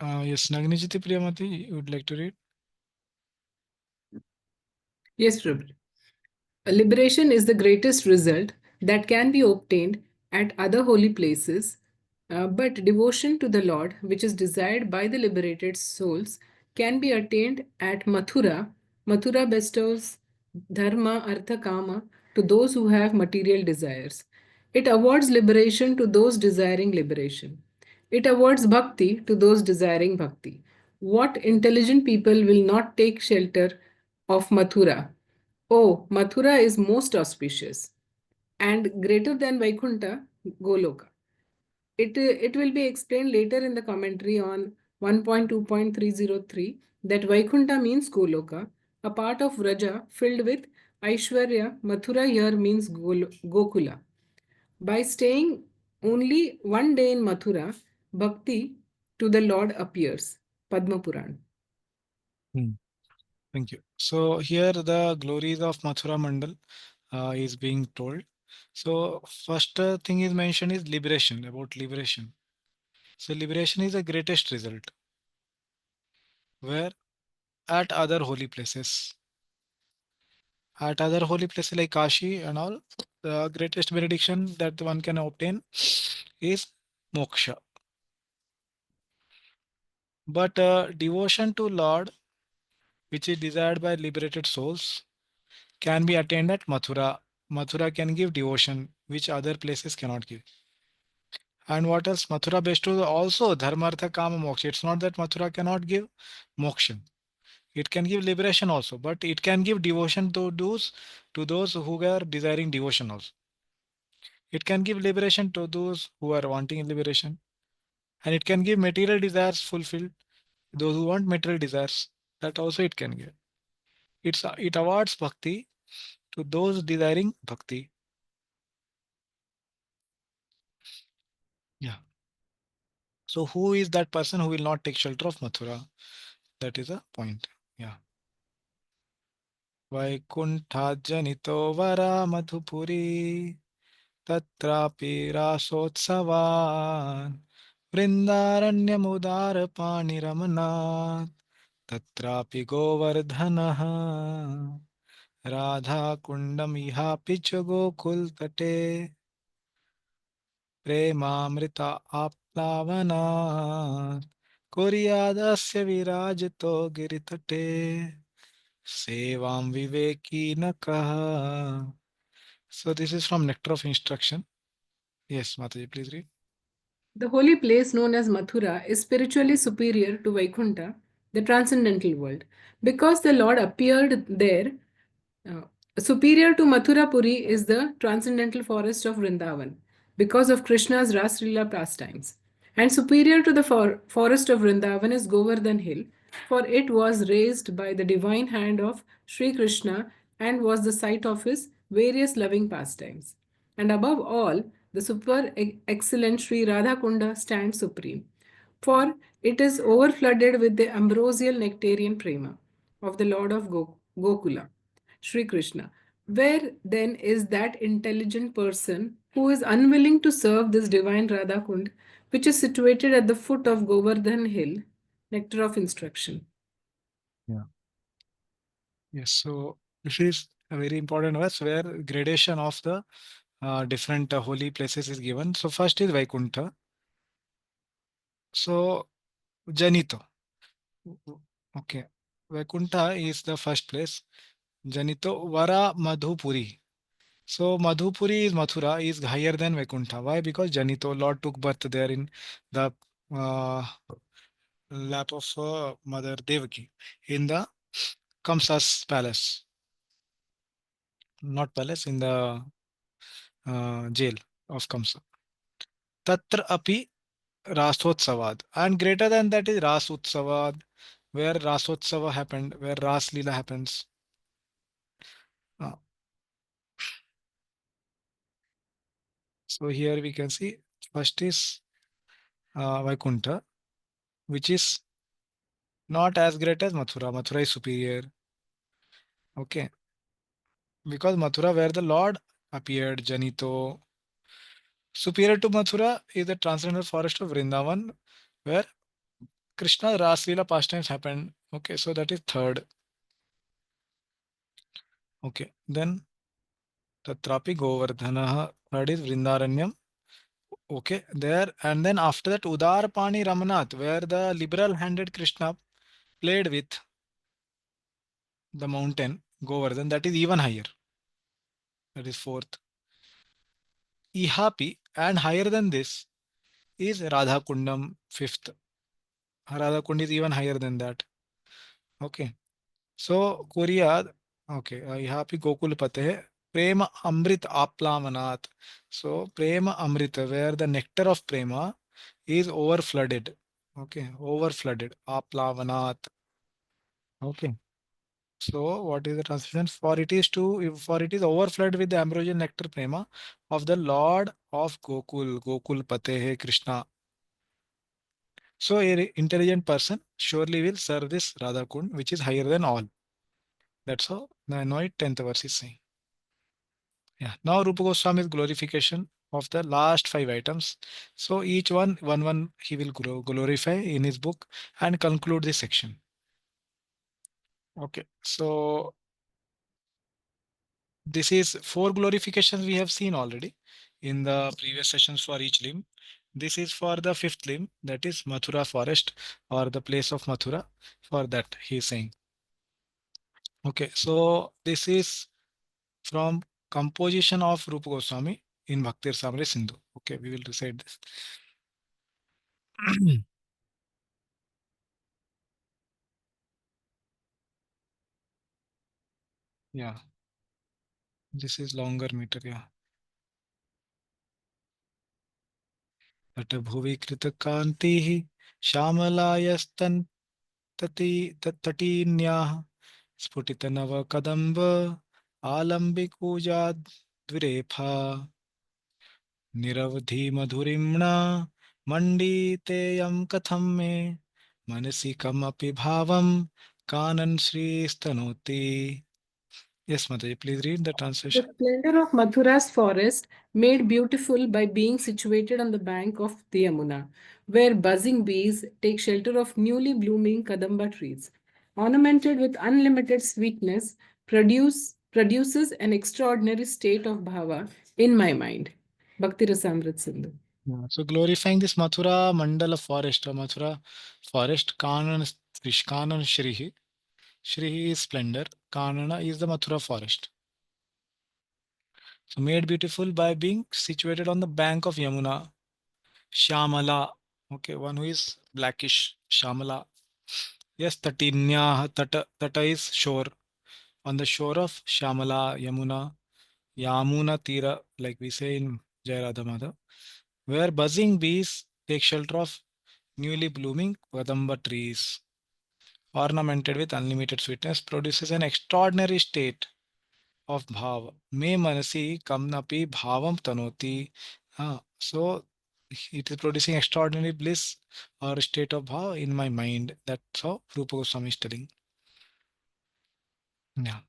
Yes, Nagnijiti Priyamati, you would like to read? Yes, Prabhu. Liberation is the greatest result that can be obtained at other holy places, but devotion to the Lord, which is desired by the liberated souls, can be attained at Mathura. Mathura bestows dharma, artha, kama to those who have material desires. It awards liberation to those desiring liberation. It awards bhakti to those desiring bhakti. What intelligent people will not take shelter of Mathura? Oh, Mathura is most auspicious and greater than Vaikuntha, Goloka. It will be explained later in the commentary on 1.2.303 that Vaikuntha means Goloka, a part of Vraja filled with Aishwarya. Mathura here means Gokula. By staying only one day in Mathura, Bhakti to the Lord appears. Padma Puran. Hmm. Thank you. So here the glories of Mathura Mandal is being told. So first thing is mentioned is liberation, about liberation. So liberation is the greatest result where at other holy places. At other holy places like Kashi and all, the greatest benediction that one can obtain is moksha. But devotion to Lord, which is desired by liberated souls, can be attained at Mathura. Mathura can give devotion, which other places cannot give. And what else? Mathura bestows also dharmartha kama moksha. It's not that Mathura cannot give moksha. It can give liberation also, but it can give devotion to those who are desiring devotion also. It can give liberation to those who are wanting liberation, and it can give material desires fulfilled. Those who want material desires, that also it can give. It awards bhakti to those desiring bhakti. Yeah. So who is that person who will not take shelter of Mathura? That is a point. Yeah. वैकुण्ठाज्जनितो वरा मधुपुरी तत्रापि रासोत्सवान् वृन्दारण्यमुदारपाणिरमनात् तत्रापि गोवर्धनः राधाकुण्डमिहापि च गोकुलतटे प्रेमामृता आप्लावनात् कुर्यादस्य विराजतो गिरितटे Sevam Viveki Nakaha. So this is from Nectar of Instruction. Yes, Mataji, please read. The holy place known as Mathura is spiritually superior to Vaikuntha, the transcendental world, because the Lord appeared there. uh, Superior to Mathura Puri is the transcendental forest of Vrindavan, because of Krishna's Rasrila pastimes. And superior to the forest of Vrindavan is Govardhan Hill, for it was raised by the divine hand of Sri Krishna and was the site of his various loving pastimes. And above all, the super excellent Sri Radhakunda stands supreme, for it is overflooded with the ambrosial nectarian prema of the Lord of Gokula, Sri Krishna. Where then is that intelligent person who is unwilling to serve this divine Radhakund, which is situated at the foot of Govardhan Hill, nectar of instruction? Yeah. Yes. So this is a very important verse where gradation of the different holy places is given. So first is Vaikuntha. So Janito. Okay. Vaikuntha is the first place. Janito Vara Madhupuri. So Madhupuri is Mathura is higher than Vaikuntha. Why? Because Janito, Lord took birth there in the uh, lap of Mother Devaki in the Kamsa's palace, not palace, in the jail of Kamsa. Tatra api Rasotsavad. And greater than that is Rasotsavad, where Rasotsava happened, where Ras Leela happens. Uh, so here we can see first is Vaikuntha, which is not as great as Mathura. Mathura is superior. Okay. Because Mathura, where the Lord appeared, Janito. Superior to Mathura is the transcendental forest of Vrindavan, where Krishna Raslila pastimes happened. Okay, so that is third. Okay, then Tatrapi Govardhana. Third is Vrindaranyam. Okay, there and then after that Udarpani Ramanath, where the liberal-handed Krishna played with the mountain Govardhan, that is even higher. That is fourth. Ihapi and higher than this is Radha Kundam, fifth. Radha Kund is even higher than that. Okay. So Korea, okay, यहाँ पे गोकुल पते है प्रेम अमृत आप्लावनाथ. So prema amrita, where the nectar of prema is over flooded. Okay, over flooded aplavanat. Okay. So what is the translation? For it is overflowed with the ambrosial nectar prema of the Lord of Gokul. Gokul pate hai Krishna. So a intelligent person surely will serve this Radha Kund, which is higher than all. That's how the annoyed 10th verse is saying. Yeah. Now Rupa Goswami's glorification of the last five items. So each one he will glorify in his book and conclude this section. Okay. So this is four glorifications we have seen already in the previous sessions for each limb. This is for the fifth limb, that is Mathura forest or the place of Mathura. For that he is saying. Okay. So this is from composition of Rupa Goswami in Bhakti Rasamrita Sindhu. Okay, we will recite this. Yeah, this is longer meter. Yeah. तटभुवि कृतकान्तिः श्यामलायस्तन तटीन्याः स्फुटितनवकदम्ब आलम्बिकूजाद्विरेफा निरवधि मधुरिम्णा मण्डितेयं कथं मे मनसि कमपि भावं कानन श्रीस्तनोति. Yes, Mataji, please read the The translation. splendor of Mathura's forest, made beautiful by being situated on the bank of the Yamuna, where buzzing bees take shelter of newly blooming Kadamba trees, ornamented with unlimited sweetness, produces an extraordinary state of bhava in my mind. Bhakti Rasamrit Sindhu. Yeah. So glorifying this Mathura Mandala forest or Mathura forest, Kanan Shrihi. Shrihi is splendor. Kanana is the Mathura forest. So made beautiful by being situated on the bank of Yamuna. Shamala. Okay, one who is blackish. Shamala. Yes, Tatinya. Tata is shore. On the shore of Shamala, Yamuna. Yamuna Tira, like we say in Jayarada Madhav, where buzzing bees take shelter of newly blooming Kadamba trees, ornamented with unlimited sweetness, produces an extraordinary state of bhav. Me manasi kamnapi bhavam tanoti. So it is producing extraordinary bliss or state of bhav in my mind. That's how Rupa Goswami is telling. Yeah.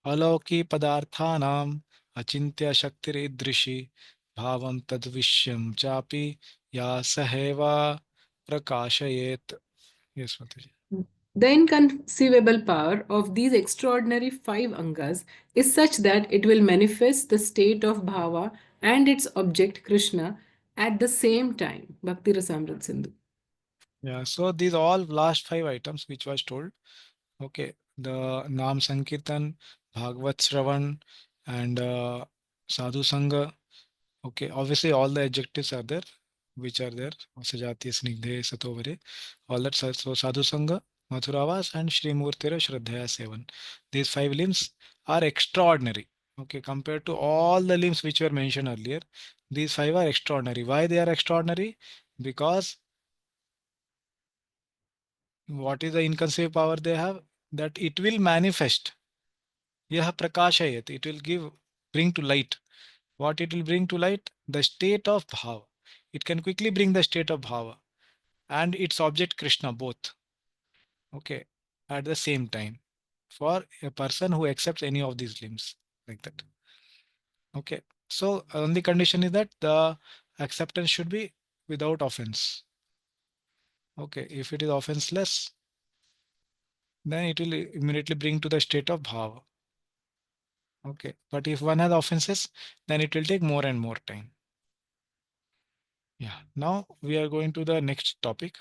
अलौकी पदार्थानाम अचिंत्य शक्तिरीदृशी भावं तद्विश्यं चापि या सहैवा प्रकाशयेत. Yes, Mataji. The inconceivable power of these extraordinary five angas is such that it will manifest the state of bhava and its object Krishna at the same time. Bhakti Rasamrit Sindhu. Yeah, so these all last five items which was told. Okay, the Nam Sankirtan, Bhagavad Shravan, and Sadhu Sangha. Okay, obviously all the adjectives are there, which are there. Sajati, Snigdhe, Satovare, all that. So Sadhu Sangha, Mathuravas, and Shri Murtira Shraddhaya Sevan. These five limbs are extraordinary. Okay, compared to all the limbs which were mentioned earlier, these five are extraordinary. Why they are extraordinary? Because what is the inconceivable power they have? That it will manifest. Yah prakashayat. It will bring to light. What it will bring to light? The state of bhava. It can quickly bring the state of bhava and its object Krishna both. Okay, at the same time for a person who accepts any of these limbs like that. Okay, so only condition is that the acceptance should be without offense. Okay, if it is offenseless, then it will immediately bring to the state of bhava. Okay, but if one has offenses, then it will take more and more time. Yeah, now we are going to the next topic.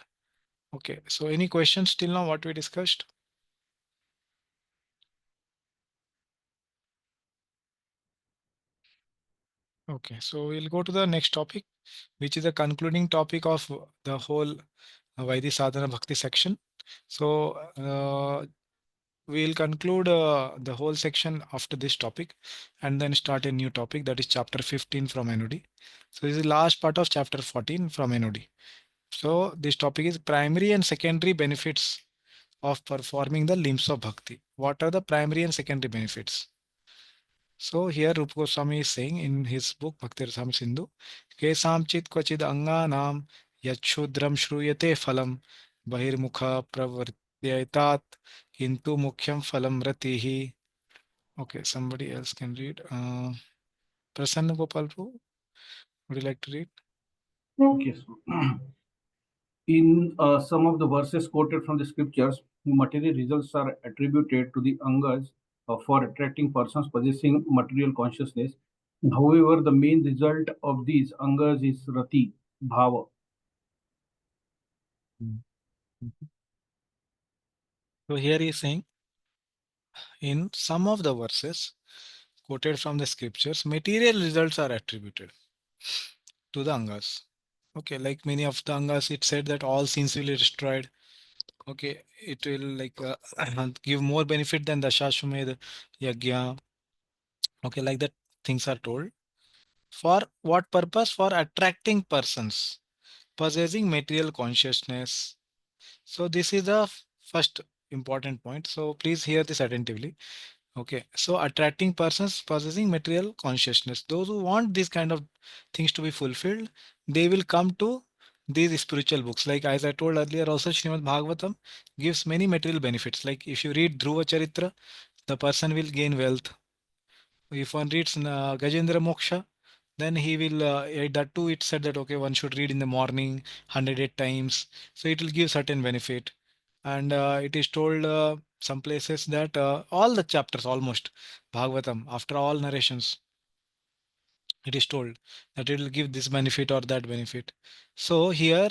Okay, so any questions till now what we discussed? Okay, so we'll go to the next topic, which is the concluding topic of the whole Vaidhi Sadhana Bhakti section. So we'll conclude the whole section after this topic and then start a new topic, that is chapter 15 from NOD. So this is the last part of chapter 14 from NOD. So this topic is primary and secondary benefits of performing the limbs of bhakti. What are the primary and secondary benefits? So here Rupa Goswami is saying in his book Bhakti Rasam Sindhu, Kesamchit Kvachid Anganam Yachudram Shruyate Phalam Bahirmukha Pravartyatat Kintu Mukhyam Phalam Ratihi. Okay, somebody else can read. Prasanna Gopal Prabhu, would you like to read? Okay, so in some of the verses quoted from the scriptures, material results are attributed to the angas for attracting persons possessing material consciousness. However, the main result of these angas is rati, bhava. Mm. So here he is saying in some of the verses quoted from the scriptures, material results are attributed to the angas. Okay, like many of the angas, it said that all sins will be destroyed. Okay, it will like give more benefit than the Shashvamed Yagya. Okay, like that things are told. For what purpose? For attracting persons possessing material consciousness. So this is the first important point. So please hear this attentively. Okay, so attracting persons possessing material consciousness. Those who want these kind of things to be fulfilled, they will come to these spiritual books. Like as I told earlier, also Srimad Bhagavatam gives many material benefits. Like if you read Dhruva Charitra, the person will gain wealth. If one reads Gajendra Moksha, then he will that too. It said that okay, one should read in the morning 108 times, so it will give certain benefit. And it is told some places that all the chapters almost Bhagavatam, after all narrations, it is told that it will give this benefit or that benefit. So here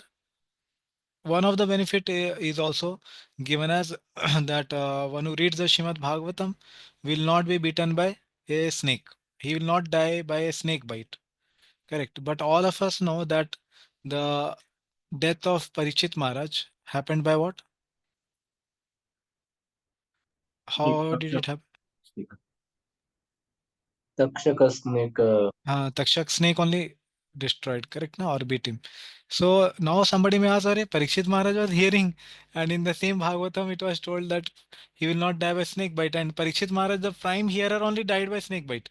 one of the benefit is also given as that one who reads the Shrimad Bhagavatam will not be bitten by a snake. He will not die by a snake bite. Correct. But all of us know that the death of Parikshit Maharaj happened by what? Snake, How did it happen? snake. Takshak snake Takshak snake only destroyed, correct? No, or beat him. So now somebody may ask, Are Parikshit Maharaj was hearing, and in the same Bhagavatam it was told that he will not die by snake bite, and Parikshit Maharaj, the prime hearer, only died by snake bite.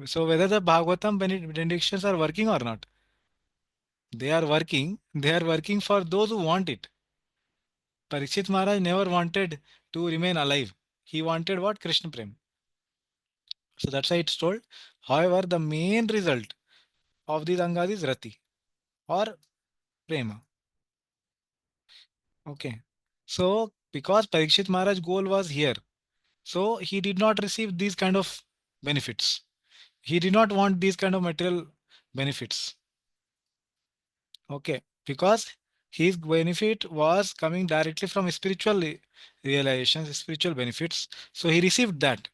So whether the Bhagavatam benedictions are working or not, they are working for those who want it. Parikshit Maharaj never wanted to remain alive. He wanted what? Krishna Prem. So that's why it's told. However, the main result of these angas is Rati or Prema. Okay. So because Parikshit Maharaj goal was here, so he did not receive these kind of benefits. He did not want these kind of material benefits. Okay. Because his benefit was coming directly from spiritual realizations, spiritual benefits. So he received that.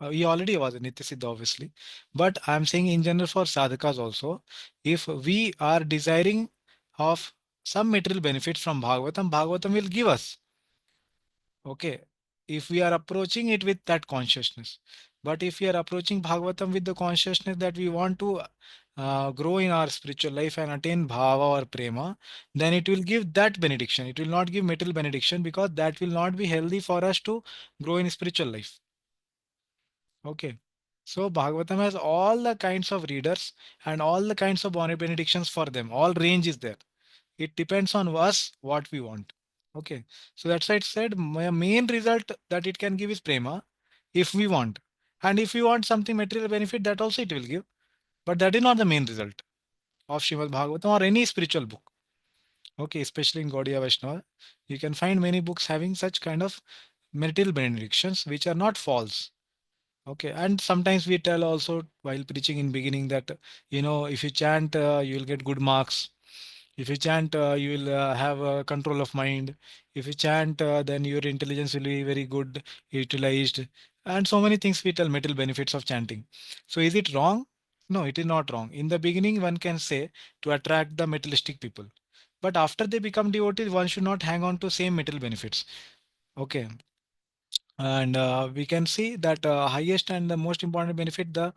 He already was a Nitya Siddha, obviously. But I'm saying in general for sadhakas also, if we are desiring of some material benefits from Bhagavatam, Bhagavatam will give us. Okay. If we are approaching it with that consciousness. But if we are approaching Bhagavatam with the consciousness that we want to grow in our spiritual life and attain bhava or prema, then it will give that benediction. It will not give material benediction because that will not be healthy for us to grow in spiritual life. Okay. So Bhagavatam has all the kinds of readers and all the kinds of benedictions for them. All range is there. It depends on us what we want. Okay. So that's why it said my main result that it can give is prema if we want. And if we want something material benefit, that also it will give. But that is not the main result of Srimad Bhagavatam or any spiritual book. Okay, especially in Gaudiya Vaishnava, you can find many books having such kind of material benedictions which are not false. Okay, and sometimes we tell also while preaching in beginning that if you chant, you will get good marks. If you chant, you will have control of mind. If you chant, then your intelligence will be very good utilized, and so many things we tell material benefits of chanting. So is it wrong? No, it is not wrong. In the beginning, one can say to attract the materialistic people, but after they become devotees, one should not hang on to same material benefits. Okay, and we can see that highest and the most important benefit the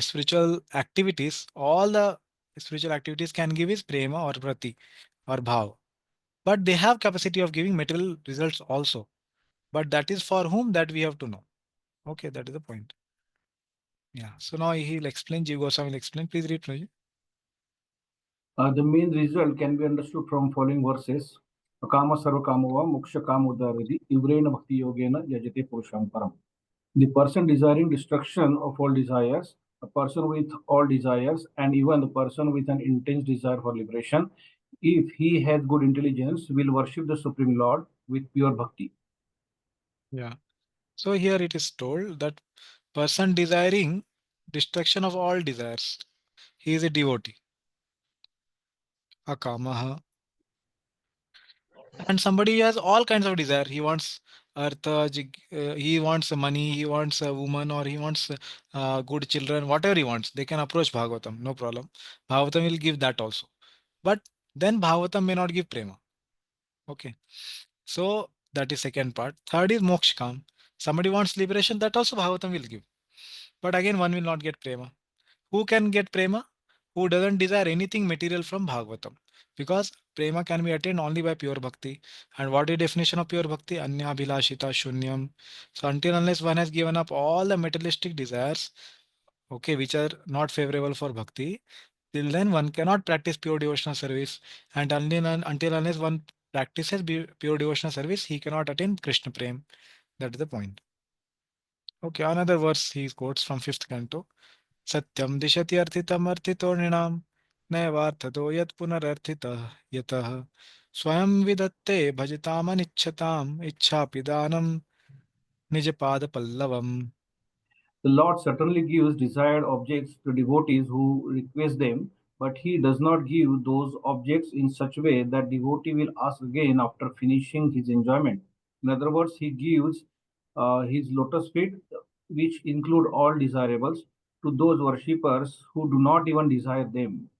spiritual activities, all the spiritual activities can give is prema or prati or bhav, but they have capacity of giving material results also, but that is for whom that we have to know. Okay, that is the point. Yeah, so now he'll explain, Jiv Goswami will explain. Please read, Raji. The main result can be understood from following verses. Kama sarva kamava moksha kam udaridi ivrena bhakti yogena yajate purusham param. The person desiring destruction of all desires, a person with all desires, and even the person with an intense desire for liberation, if he has good intelligence, will worship the Supreme Lord with pure bhakti. Yeah. So here it is told that person desiring destruction of all desires, he is a devotee. Akamaha. And somebody has all kinds of desire. He wants earth, he wants money, he wants a woman, or he wants good children, whatever he wants. They can approach Bhagavatam, no problem. Bhagavatam will give that also. But then Bhagavatam may not give prema. Okay. So that is second part. Third is mokshkam. Somebody wants liberation, that also Bhagavatam will give. But again, one will not get prema. Who can get prema? Who doesn't desire anything material from Bhagavatam. Because prema can be attained only by pure bhakti. And what is definition of pure bhakti? Anya bhilashita shunyam. So until unless one has given up all the materialistic desires, okay, which are not favorable for bhakti, till then one cannot practice pure devotional service. And until unless one practices pure devotional service, he cannot attain Krishna prem. That is the point. Okay, another verse he quotes from fifth canto. सत्यं दिशति अर्थितमर्थितो नृणां नैवार्थतो यत् पुनरर्थितः यतः स्वयं विदत्ते भजतामनिच्छताम् इच्छापि दानं निजपादपल्लवम्. The Lord certainly gives desired objects to devotees who request them, but He does not give those objects in such a way that devotee will ask again after finishing his enjoyment. In other words, He gives His lotus feet, which include all desirables, to those worshippers who do not even desire them.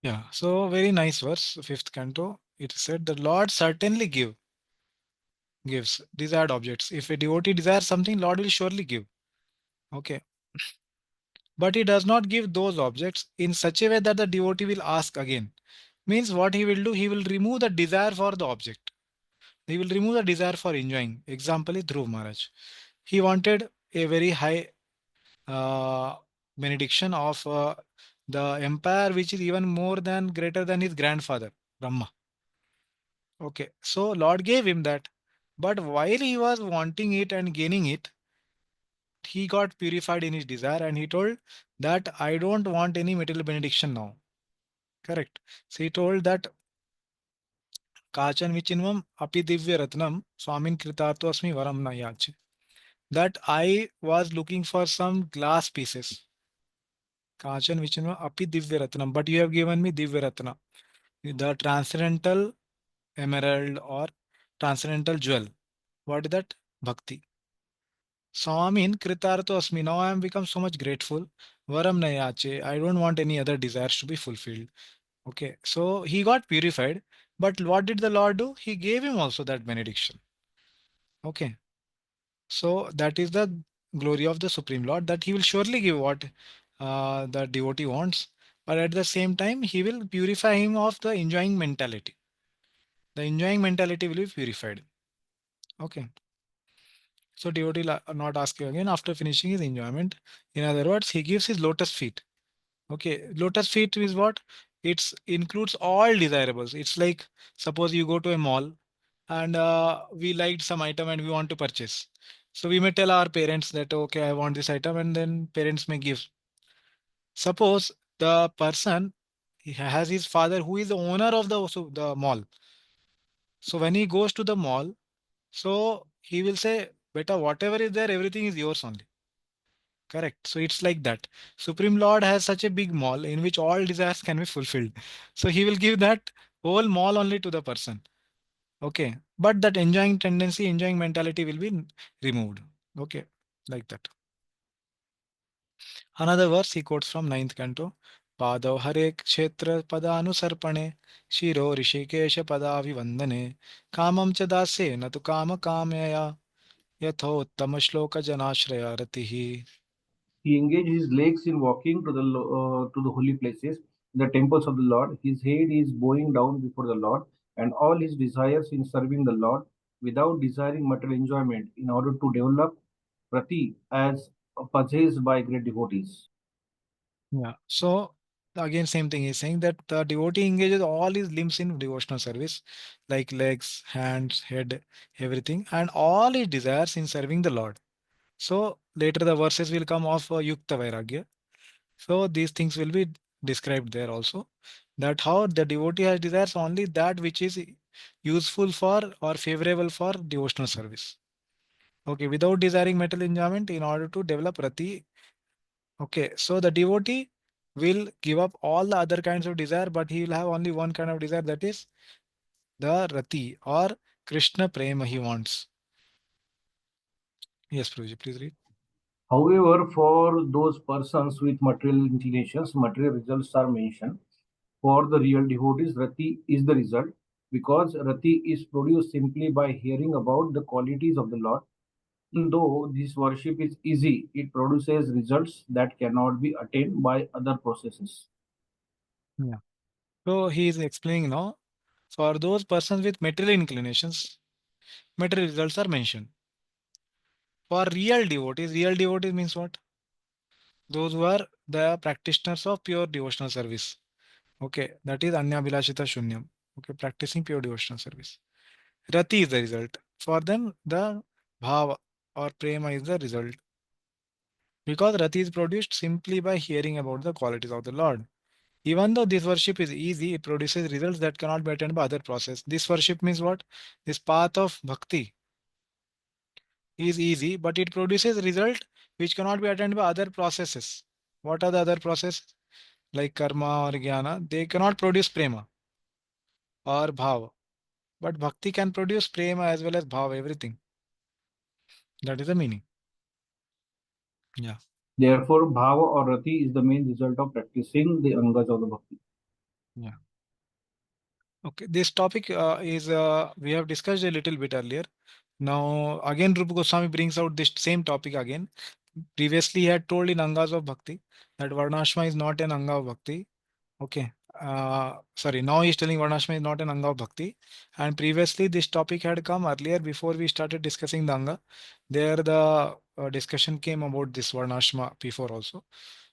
Yeah, so very nice verse, fifth canto. It said the Lord certainly gives desired objects. If a devotee desires something, Lord will surely give. Okay, but he does not give those objects in such a way that the devotee will ask again. Means what he will do, he will remove the desire for the object. He will remove the desire for enjoying. Example is Dhruv Maharaj. He wanted a very high uh, benediction of the empire, which is even more than greater than his grandfather, Brahma. Okay, so Lord gave him that. But while he was wanting it and gaining it, he got purified in his desire and he told that I don't want any material benediction now. Correct. So he told that Kachan vichinvam api divya ratnam swamin kritarto asmi varam na yache. That I was looking for some glass pieces. Kachan vichinvam api divya ratnam. But you have given me divya ratna, the transcendental emerald or transcendental jewel. What is that? Bhakti. Swamin kritarto asmi. Now I am become so much grateful. Varam na yache. I don't want any other desires to be fulfilled. Okay. So he got purified. But what did the Lord do? He gave him also that benediction. Okay. So that is the glory of the Supreme Lord, that he will surely give what the devotee wants, but at the same time he will purify him of the enjoying mentality. The enjoying mentality will be purified. Okay. So devotee not asking again after finishing his enjoyment. In other words, he gives his lotus feet. Okay. Lotus feet is what? It includes all desirables. It's like suppose you go to a mall and we liked some item and we want to purchase. So we may tell our parents that, okay, I want this item, and then parents may give. Suppose the person He has his father who is the owner of the mall. So when he goes to the mall, so he will say, "Beta, whatever is there, everything is yours only." Correct. So it's like that. Supreme Lord has such a big mall in which all desires can be fulfilled. So he will give that whole mall only to the person. Okay. But that enjoying tendency, enjoying mentality will be removed. Okay. Like that. Another verse he quotes from ninth canto. Padav Hare Kshetra Padanusarpane Shiro Rishikesha Padavivandane Kamam cha dase na tu kama kamyaya Yatho uttama shloka janashraya ratihi. He engaged his legs in walking to the holy places, the temples of the Lord. His head is bowing down before the Lord, and all his desires in serving the Lord, without desiring material enjoyment, in order to develop prati as possessed by great devotees. Yeah. So again, same thing. He's saying that the devotee engages all his limbs in devotional service, like legs, hands, head, everything, and all his desires in serving the Lord. So later the verses will come of Yukta Vairagya. So these things will be described there also. That how the devotee has desires only that which is useful for or favorable for devotional service. Okay, without desiring material enjoyment in order to develop rati. Okay, so the devotee will give up all the other kinds of desire, but he will have only one kind of desire, that is the rati or Krishna prema he wants. Yes, Prabhuji, please read. However, for those persons with material inclinations, material results are mentioned. For the real devotees, rati is the result because rati is produced simply by hearing about the qualities of the Lord. Even though this worship is easy, it produces results that cannot be attained by other processes. Yeah. So he is explaining now, for those persons with material inclinations, material results are mentioned. For real devotees means what? Those who are the practitioners of pure devotional service. Okay, that is Anya Bilashita Shunyam. Okay, practicing pure devotional service. Rati is the result. For them, the bhava or prema is the result. Because Rati is produced simply by hearing about the qualities of the Lord. Even though this worship is easy, it produces results that cannot be attained by other process. This worship means what? This path of bhakti is easy, but it produces result which cannot be attained by other processes. What are the other processes? Like karma or jnana, they cannot produce prema or bhava. But bhakti can produce prema as well as bhava, everything. That is the meaning. Yeah. Therefore, bhava or rati is the main result of practicing the angas of the bhakti. Yeah. Okay. This topic is we have discussed a little bit earlier. Now again, Rupa Goswami brings out this same topic again. Previously, he had told in Angas of Bhakti that Varnashma is not an Anga of Bhakti. Okay. Sorry, now he's telling Varnashma is not an Anga of Bhakti. And previously, this topic had come earlier before we started discussing the Anga. There, the discussion came about this Varnashma before also.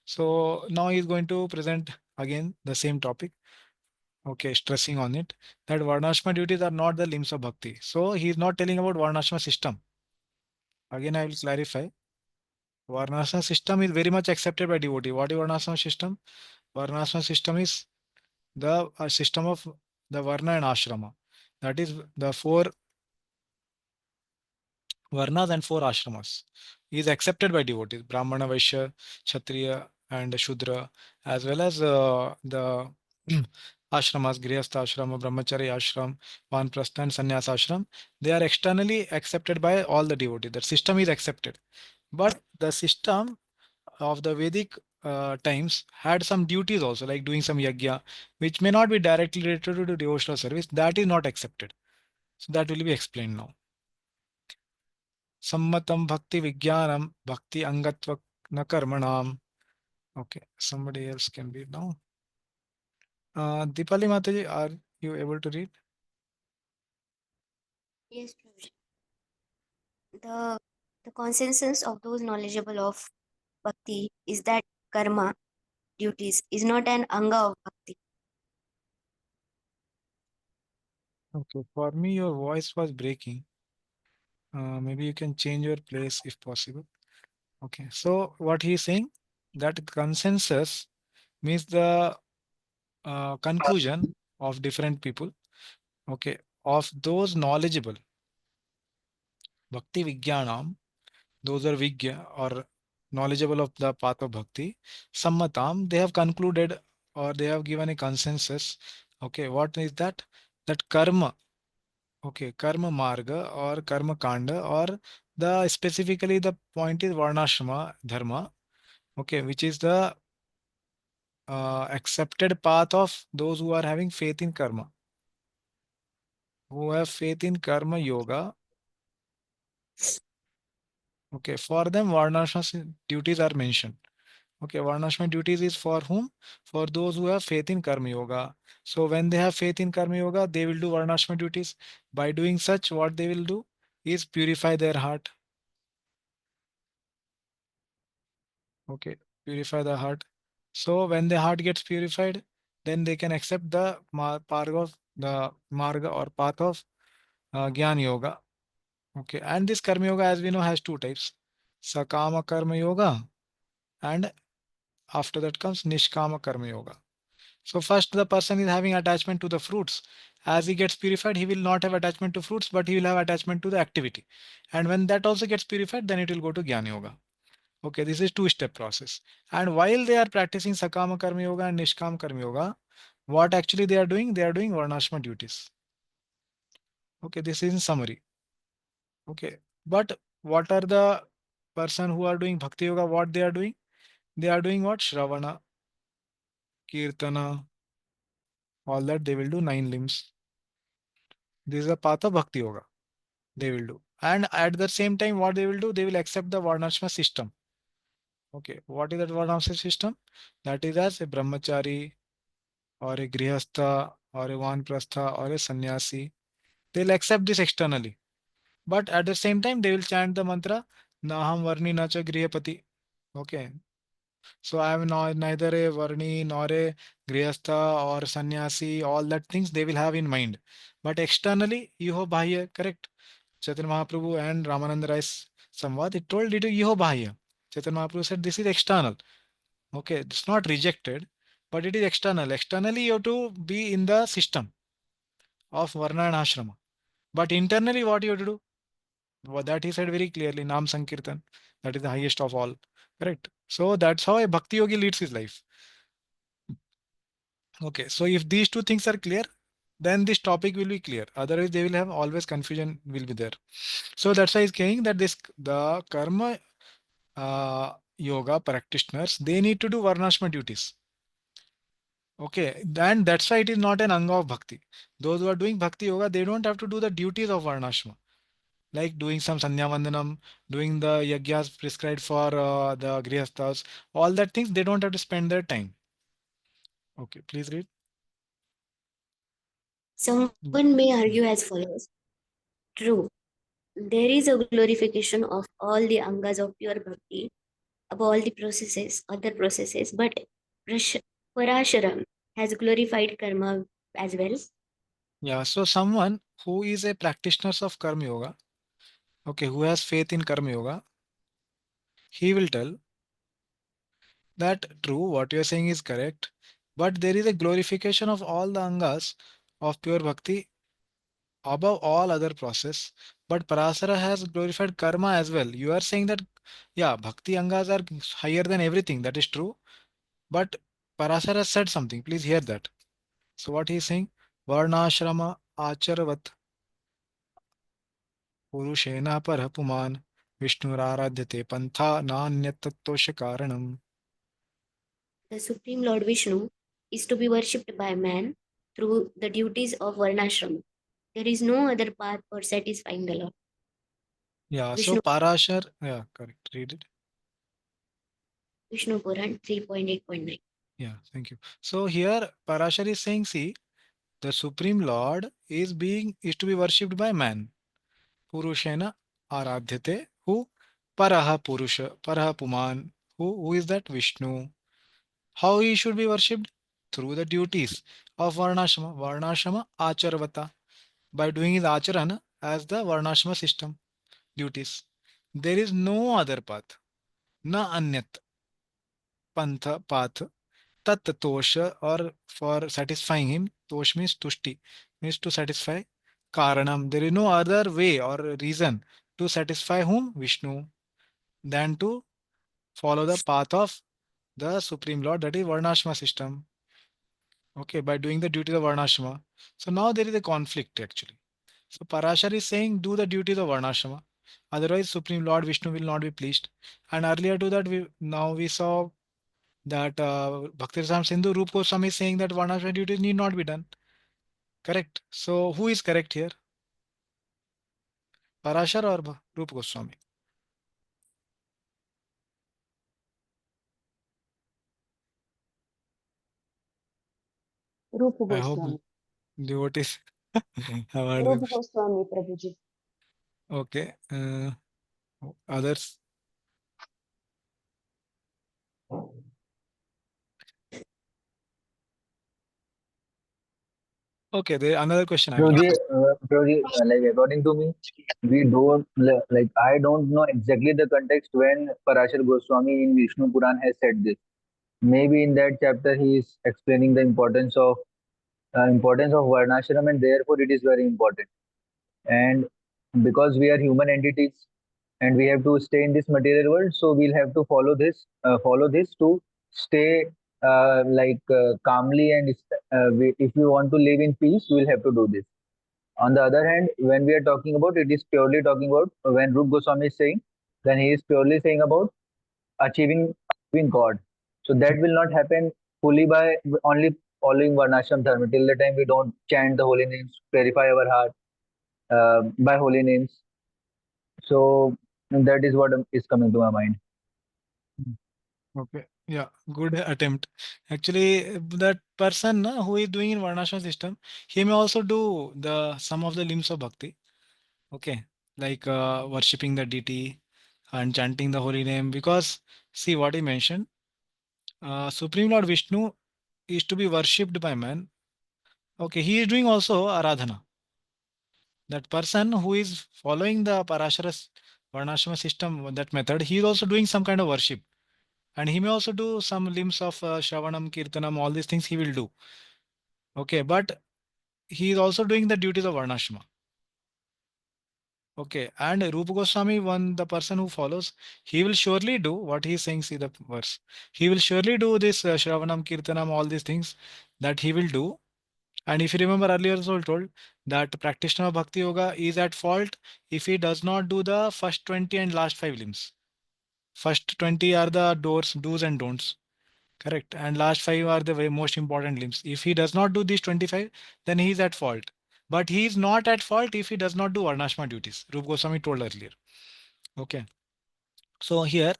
So now he's going to present again the same topic. Okay, stressing on it that Varnashma duties are not the limbs of Bhakti. So he's not telling about Varnashma system. Again, I will clarify. Varnashma system is very much accepted by devotee. What is Varnashma system? Varnashma system is the system of the Varna and Ashrama. That is the four Varnas and four Ashramas. Is accepted by devotees. Brahmana, Vaishya, Kshatriya, and Shudra, as well as the ashramas, Grihastha Ashrama, Brahmacharya Ashram, Vanprastha, and Sannyasa Ashram. They are externally accepted by all the devotees. The system is accepted. But the system of the Vedic times had some duties also, like doing some yajna, which may not be directly related to devotional service. That is not accepted. So that will be explained now. Sammatam bhakti vijnanam bhakti angatva na karmanam. Okay, somebody else can read now. Dipali Mataji, are you able to read? Yes, Prabhuji. The the consensus of those knowledgeable of bhakti is that karma duties is not an anga of bhakti. Okay, for me, your voice was breaking. Maybe you can change your place if possible. Okay, so what he is saying that consensus means the conclusion of different people, okay, of those knowledgeable bhakti vigyanam, those are vigya or knowledgeable of the path of bhakti, sammatam, they have concluded or they have given a consensus. Okay, what is that? That karma, okay, karma marga or karma kanda, or the specifically the point is varnashrama dharma, okay, which is the accepted path of those who are having faith in karma, who have faith in karma yoga. Okay, for them varnashrama duties are mentioned. Okay, varnashrama duties is for whom? For those who have faith in karma yoga. So when they have faith in karma yoga, they will do varnashrama duties. By doing such, what they will do is purify their heart. Okay, purify the heart. So when the heart gets purified, then they can accept the marga or path of Gyan Yoga. Okay, and this Karma Yoga, as we know, has two types: Sakama Karma Yoga, and after that comes Nishkama Karma Yoga. So first, the person is having attachment to the fruits. As he gets purified, he will not have attachment to fruits, but he will have attachment to the activity. And when that also gets purified, then it will go to Gyan Yoga. Okay, this is two-step process. And while they are practicing Sakama Karma Yoga and Nishkam Karma Yoga, what actually they are doing? They are doing Varnashma duties. Okay, this is in summary. Okay, but what are the person who are doing Bhakti Yoga? What they are doing? They are doing what? Shravana, Kirtana, all that they will do 9 limbs. This is a path of Bhakti Yoga. They will do. And at the same time, what they will do? They will accept the Varnashma system. Okay, what is that Varnashma system? That is as a Brahmachari, or a grihastha, or a vanprastha, or a sannyasi. They'll accept this externally. But at the same time, they will chant the mantra Naham Varni Nacha Grihapati. Okay. So I am neither a Varni nor a grihastha or sannyasi, all that things they will have in mind. But externally, Iho Bahya, correct? Chaitanya Mahaprabhu and Ramananda Rai's Samvad, it told it Iho Bahya. Chaitanya Mahaprabhu said this is external. Okay, it's not rejected, but it is external. Externally, you have to be in the system of Varna and Ashrama. But internally, what you have to do? Well, that he said very clearly, Nam Sankirtan. That is the highest of all. Correct. So that's how a Bhakti Yogi leads his life. Okay, so if these two things are clear, then this topic will be clear. Otherwise, they will have always confusion will be there. So that's why he's saying that this the karma yoga practitioners, they need to do varnashma duties. Okay, then that's why it is not an anga of bhakti. Those who are doing bhakti yoga, they don't have to do the duties of varnashma, like doing some sandhya vandanam, doing the yagyas prescribed for the grihasthas, all that things. They don't have to spend their time. Okay, please read. Someone may argue as follows. True, there is a glorification of all the angas of pure bhakti, of all the processes, other processes, but Parasharam has glorified karma as well. Yeah, so someone who is a practitioner of karma yoga, okay, who has faith in karma yoga, he will tell that true, what you are saying is correct, but there is a glorification of all the angas of pure bhakti above all other process. But Parasara has glorified karma as well. You are saying that, yeah, bhakti angas are higher than everything. That is true. But Parasara said something. Please hear that. So what he is saying? Varnashrama acharavat purushena parapuman Vishnuraradhyate pantha nanyatattosha karanam. The Supreme Lord Vishnu is to be worshipped by man through the duties of Varnashram. There is no other path for satisfying the Lord. Yeah, so Vishnu, Parashar, yeah, correct. Read it. Vishnu Puran 3.8.9. Yeah, thank you. So here Parashar is saying, see, the Supreme Lord is to be worshipped by man. Purushena aradhyate. Who? Paraha Purusha, Paraha Puman. Who is that? Vishnu. How he should be worshipped? Through the duties of Varnashama. Varnashama Acharavata. By doing his Acharana as the Varnashama system duties. There is no other path. Na anyat pantha path tat tosha, or for satisfying him. Tosh means tushti, means to satisfy. Karanam, there is no other way or reason to satisfy whom? Vishnu, than to follow the path of the Supreme Lord, that is Varnashma system. Okay, by doing the duty of Varnashma. So now there is a conflict actually. So Parashar is saying do the duties of Varnashma. Otherwise, Supreme Lord Vishnu will not be pleased. And earlier to that, we saw that Bhakti Rasam Sindhu Rup Goswami is saying that Varnashma duties need not be done. Correct. So who is correct here? Parashar or Rup Goswami? रूप I hope Goswami devotees have heard रूप them. Goswami Prabhu ji Okay. Others? Okay, there another question I will ask. Prabhuji, like according to me, we don't like I don't know exactly the context when Parashar Goswami in Vishnu Puran has said this. Maybe in that chapter he is explaining the importance of Varnashram, and therefore it is very important. And because we are human entities and we have to stay in this material world, so we'll have to follow this to stay calmly, and if we want to live in peace, we'll have to do this. On the other hand, when we are talking about, it is purely talking about when Rup Goswami is saying, then he is purely saying about achieving God. So that will not happen fully by only following Varnashram Dharma. Till the time we don't chant the holy names, purify our heart by holy names. So that is what is coming to my mind. Okay. Yeah, good attempt. Actually, that person who is doing in Varnashram system, he may also do the some of the limbs of bhakti. Okay, like worshipping the deity and chanting the holy name. Because see what he mentioned, Supreme Lord Vishnu is to be worshipped by man. Okay, he is doing also aradhana. That person who is following the Parashara Varnashram system, that method, he is also doing some kind of worship. And he may also do some limbs of Shravanam, Kirtanam, all these things he will do. Okay, but he is also doing the duties of Varnashma. Okay, and Rupa Goswami, one the person who follows, he will surely do what he is saying. See the verse. He will surely do this Shravanam, Kirtanam, all these things that he will do. And if you remember earlier, also told that practitioner of Bhakti Yoga is at fault if he does not do the first 20 and last 5 limbs. First 20 are the do's and don'ts. Correct. And last 5 are the very most important limbs. If he does not do these 25, then he is at fault. But he is not at fault if he does not do Varnashma duties. Rup Goswami told earlier. Okay. So here,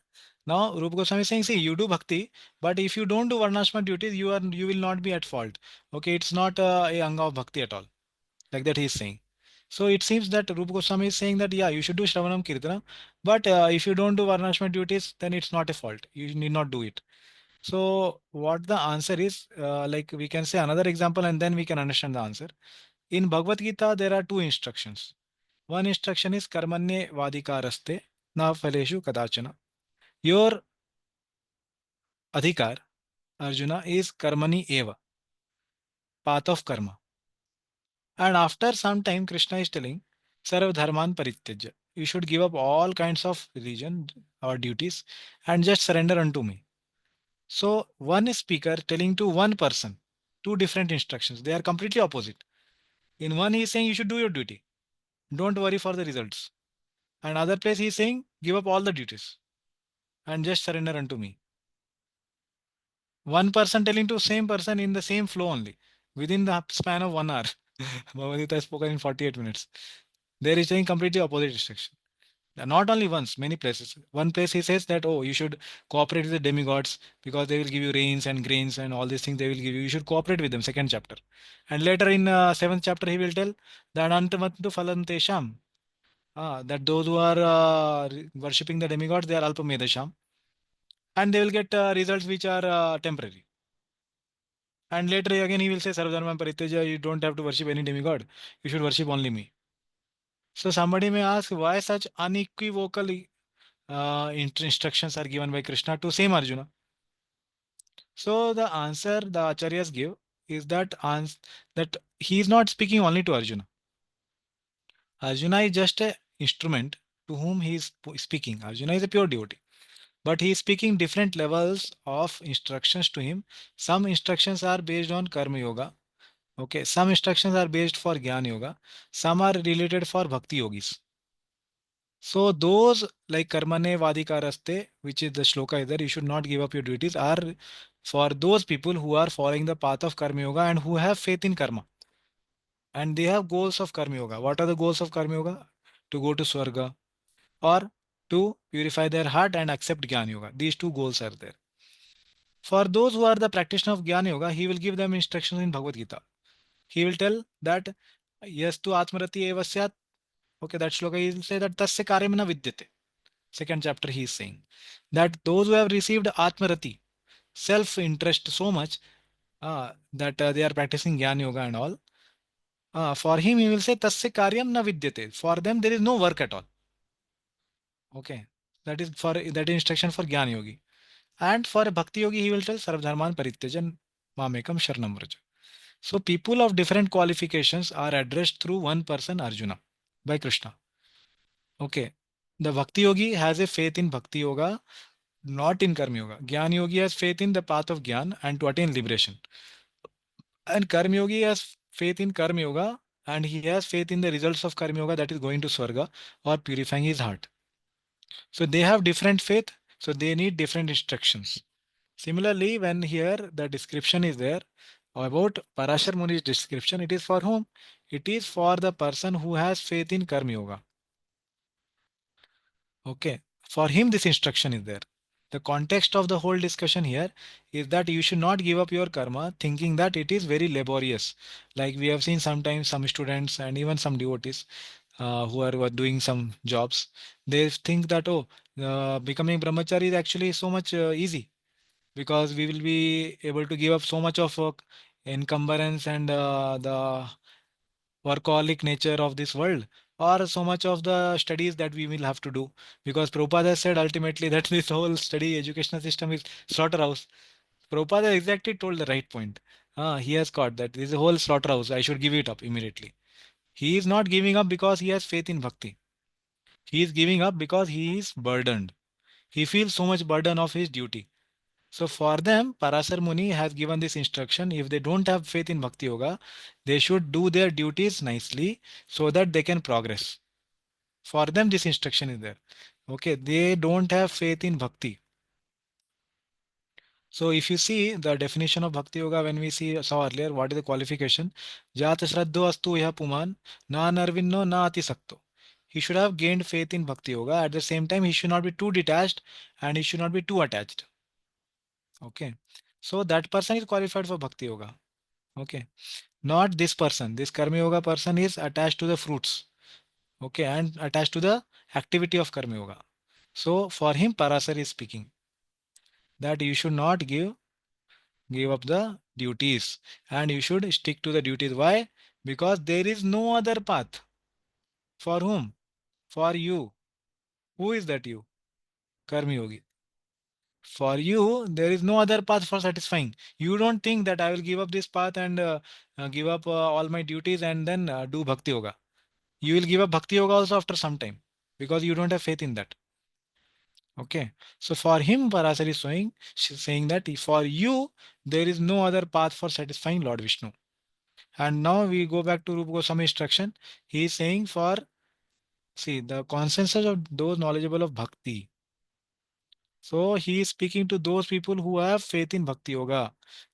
now Rup Goswami is saying, see, you do bhakti, but if you don't do Varnashma duties, you will not be at fault. Okay, it's not a anga of bhakti at all. Like that he is saying. So it seems that Rupa Goswami is saying that yeah, you should do Shravanam Kirtanam, but if you don't do Varnashma duties, then it's not a fault. You need not do it. So what the answer is, like we can say another example and then we can understand the answer. In Bhagavad Gita, there are two instructions. One instruction is Karmanye Vadikaraste Na Phaleshu Kadachana. Your adhikar, Arjuna, is Karmani Eva, path of karma. And after some time, Krishna is telling, Sarv Dharman Parityajya. You should give up all kinds of religion or duties and just surrender unto me. So one speaker telling to one person two different instructions. They are completely opposite. In one he is saying you should do your duty. Don't worry for the results. And other place he is saying give up all the duties and just surrender unto me. One person telling to same person in the same flow only within the span of 1 hour. Bhagavad Gita has spoken in 48 minutes. There is saying completely opposite instruction. Not only once, many places. One place he says that, oh, you should cooperate with the demigods because they will give you rains and grains and all these things they will give you. You should cooperate with them, second chapter. And later in seventh chapter, he will tell that antamattu phalante sham. That those who are worshipping the demigods, they are alpamedasham. And they will get results which are temporary. And later again, he will say, Sarvadharma Parityaja, you don't have to worship any demigod. You should worship only me. So somebody may ask, why such unequivocal instructions are given by Krishna to same Arjuna. So the answer the acharyas give is that he is not speaking only to Arjuna. Arjuna is just a instrument to whom he is speaking. Arjuna is a pure devotee, but he is speaking different levels of instructions to him. Some instructions are based on karma yoga. Okay, some instructions are based for Jnana Yoga, some are related for Bhakti Yogis. So those like Karmane Vadika Raste, which is the shloka is there, you should not give up your duties, are for those people who are following the path of Karma Yoga and who have faith in karma. And they have goals of Karma Yoga. What are the goals of Karma Yoga? To go to Swarga or to purify their heart and accept Jnana Yoga. These two goals are there. For those who are the practitioner of Jnana Yoga, he will give them instructions in Bhagavad Gita. He will tell that yes to Atmarati eva syat. Okay, that shloka he will say that tasya karyam na vidyate. Second chapter he is saying that those who have received Atmarati, self-interest so much that they are practicing Jnana Yoga and all, for him he will say tasya karyam na vidyate. For them there is no work at all. Okay, that is instruction for Jnana Yogi. And for a Bhakti Yogi he will tell sarvdharman parityajan mamekam sharanam vraja. So people of different qualifications are addressed through one person Arjuna by Krishna. Okay. The Bhakti Yogi has a faith in Bhakti Yoga, not in Karma Yoga. Jnana Yogi has faith in the path of Jnana and to attain liberation. And Karma Yogi has faith in Karma Yoga and he has faith in the results of Karma Yoga, that is going to Swarga or purifying his heart. So they have different faith, so they need different instructions. Similarly, when here the description is there about Parashar Muni's description, it is for whom? It is for the person who has faith in Karma Yoga. Okay. For him, this instruction is there. The context of the whole discussion here is that you should not give up your karma thinking that it is very laborious. Like we have seen sometimes some students and even some devotees who are doing some jobs, they think that, oh, becoming brahmachari is actually so much easy because we will be able to give up so much of encumbrance and the workaholic nature of this world, or so much of the studies that we will have to do, because Prabhupada has said ultimately that this whole study educational system is slaughterhouse. Prabhupada exactly told the right point. He has caught that this is a whole slaughterhouse, I should give it up immediately. He is not giving up because he has faith in bhakti. He is giving up because he is burdened. He feels so much burden of his duty. So for them, Parasar Muni has given this instruction. If they don't have faith in Bhakti Yoga, they should do their duties nicely so that they can progress. For them, this instruction is there. Okay, they don't have faith in Bhakti. So if you see the definition of Bhakti Yoga, when we saw earlier, what is the qualification? Jat Shraddho Astu Iha Puman, Na Narvinno Na Ati Sakto. He should have gained faith in Bhakti Yoga. At the same time, he should not be too detached and he should not be too attached. Okay. So that person is qualified for Bhakti Yoga. Okay. Not this person. This Karma Yoga person is attached to the fruits. Okay. And attached to the activity of Karma Yoga. So for him, Parasar is speaking that you should not give up the duties and you should stick to the duties. Why? Because there is no other path. For whom? For you. Who is that you? Karma Yogi. For you, there is no other path for satisfying. You don't think that I will give up this path and give up all my duties and then do Bhakti Yoga. You will give up Bhakti Yoga also after some time because you don't have faith in that. Okay. So for him, Parasar is saying that for you, there is no other path for satisfying Lord Vishnu. And now we go back to Rupa Goswami instruction. He is saying see, the consensus of those knowledgeable of Bhakti. So he is speaking to those people who have faith in Bhakti Yoga.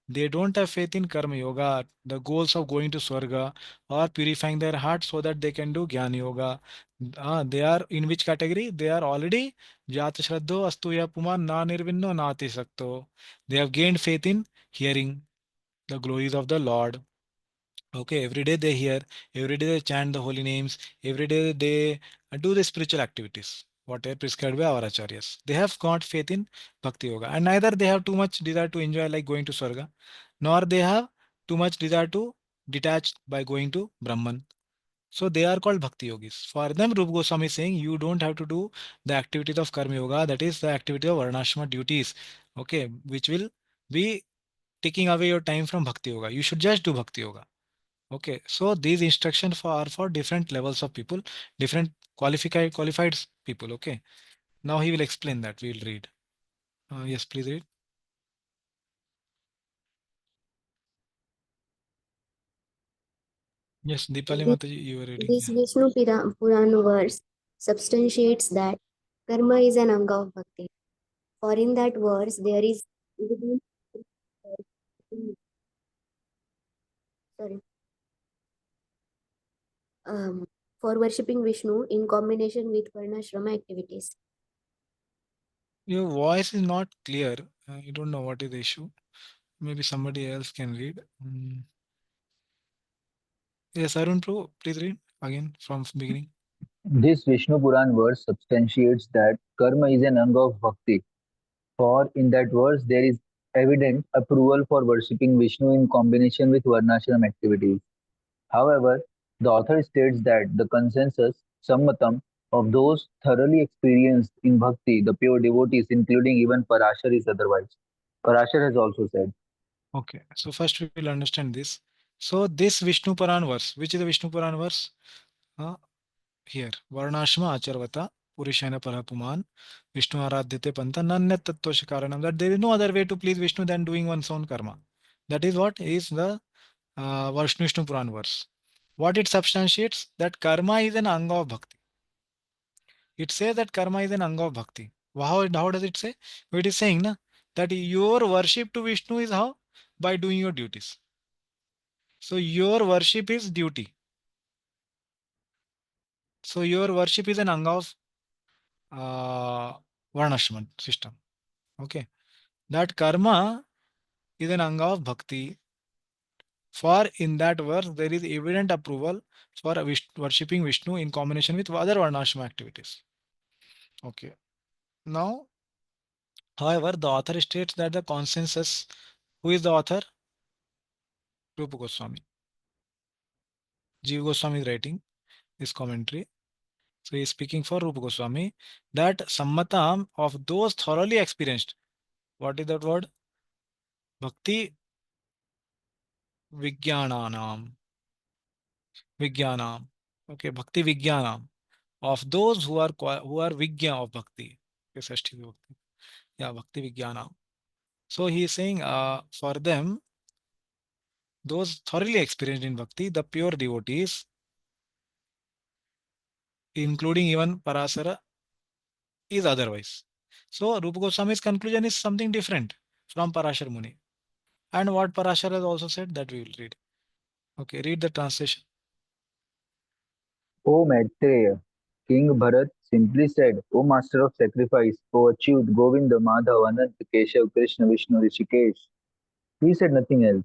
They don't have faith in Karma Yoga, the goals of going to Swarga or purifying their heart so that they can do Jnana Yoga. They are in which category? They are already Jata Shraddho Astuya Puman Na Nirvinno Nati Sakto. They have gained faith in hearing the glories of the Lord. Okay, every day they hear, every day they chant the holy names, every day they do the spiritual activities, whatever prescribed by our acharyas. They have got faith in Bhakti Yoga, and neither they have too much desire to enjoy like going to Swarga, nor they have too much desire to detach by going to Brahman. So they are called Bhakti Yogis. For them, Rupa Goswami is saying you don't have to do the activities of Karma Yoga, that is the activity of Varnashrama duties, okay, which will be taking away your time from Bhakti Yoga. You should just do Bhakti Yoga. Okay, so these instructions are for different levels of people, different qualified people. Okay, now he will explain that. We will read. Yes, please read. Yes, Deepali This, Mataji, you were reading. this Yeah. Vishnu Purana verse substantiates that karma is an anga of bhakti. For in that verse there is evidence sorry, um, for worshipping Vishnu in combination with Varnashrama activities. Your voice is not clear. I don't know what is the issue. Maybe somebody else can read. Yes, Arun Pro, please read again from beginning. This Vishnu Puran verse substantiates that karma is an anga of bhakti. For in that verse there is evident approval for worshipping Vishnu in combination with Varnashram activities. However, the author states that the consensus, sammatam, of those thoroughly experienced in bhakti, the pure devotees, including even Parashar, is otherwise. Parashar has also said, Okay, so first we will understand this. So this Vishnu Puran verse, which is the Vishnu Puran verse? Uh, Here, Varnashma Acharvata Purishena Parapuman Vishnu Aradhyate Panta Nanya Tattvasya Karanam. That there is no other way to please Vishnu than doing one's own karma. That is what is the Vishnu Puran verse. What it substantiates? That karma is an anga of bhakti. It says that karma is an anga of bhakti. How does it say? It is saying na, that your worship to Vishnu is how? By doing your duties. So your worship is duty. So your worship is an anga of uh, Varnashman system. Okay. That karma is an anga of bhakti. For in that verse, there is evident approval for worshipping Vishnu in combination with other Varnashram activities. Okay. Now, however, the author states that the consensus, who is the author? Rupa Goswami. Jiva Goswami is writing this commentary. So he is speaking for Rupa Goswami that sammatam of those thoroughly experienced. What is that word? Bhakti Vijnanam. Vijnanam. Okay, Bhakti Vijnanam. Of those who are Vijna of Bhakti. Okay, Shastri Bhakti. Yeah, Bhakti Vijnanam. So he is saying for them, those thoroughly experienced in Bhakti, the pure devotees, including even Parasara, is otherwise. So Rupa Goswami's conclusion is something different from Parashar Muni. And what Parashar has also said that we will read. Okay, read the translation. O Maitreya, King Bharat simply said, O Master of Sacrifice, O Achyut, Govinda, Madhav, Anant, Keshav, Krishna, Vishnu, Rishikesh. He said nothing else,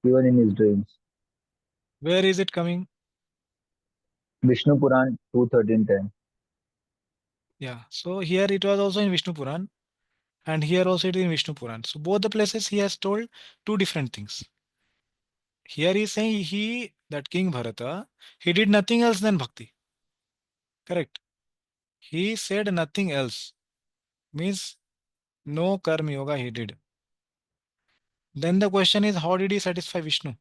even in his dreams. Where is it coming? Vishnu Puran 2.13.10. Yeah. So here it was also in Vishnu Puran, and here also it is in Vishnu Puran. So both the places he has told two different things. Here he is saying that King Bharata, he did nothing else than bhakti. Correct. He said nothing else. Means no karma yoga he did. Then the question is, how did he satisfy Vishnu?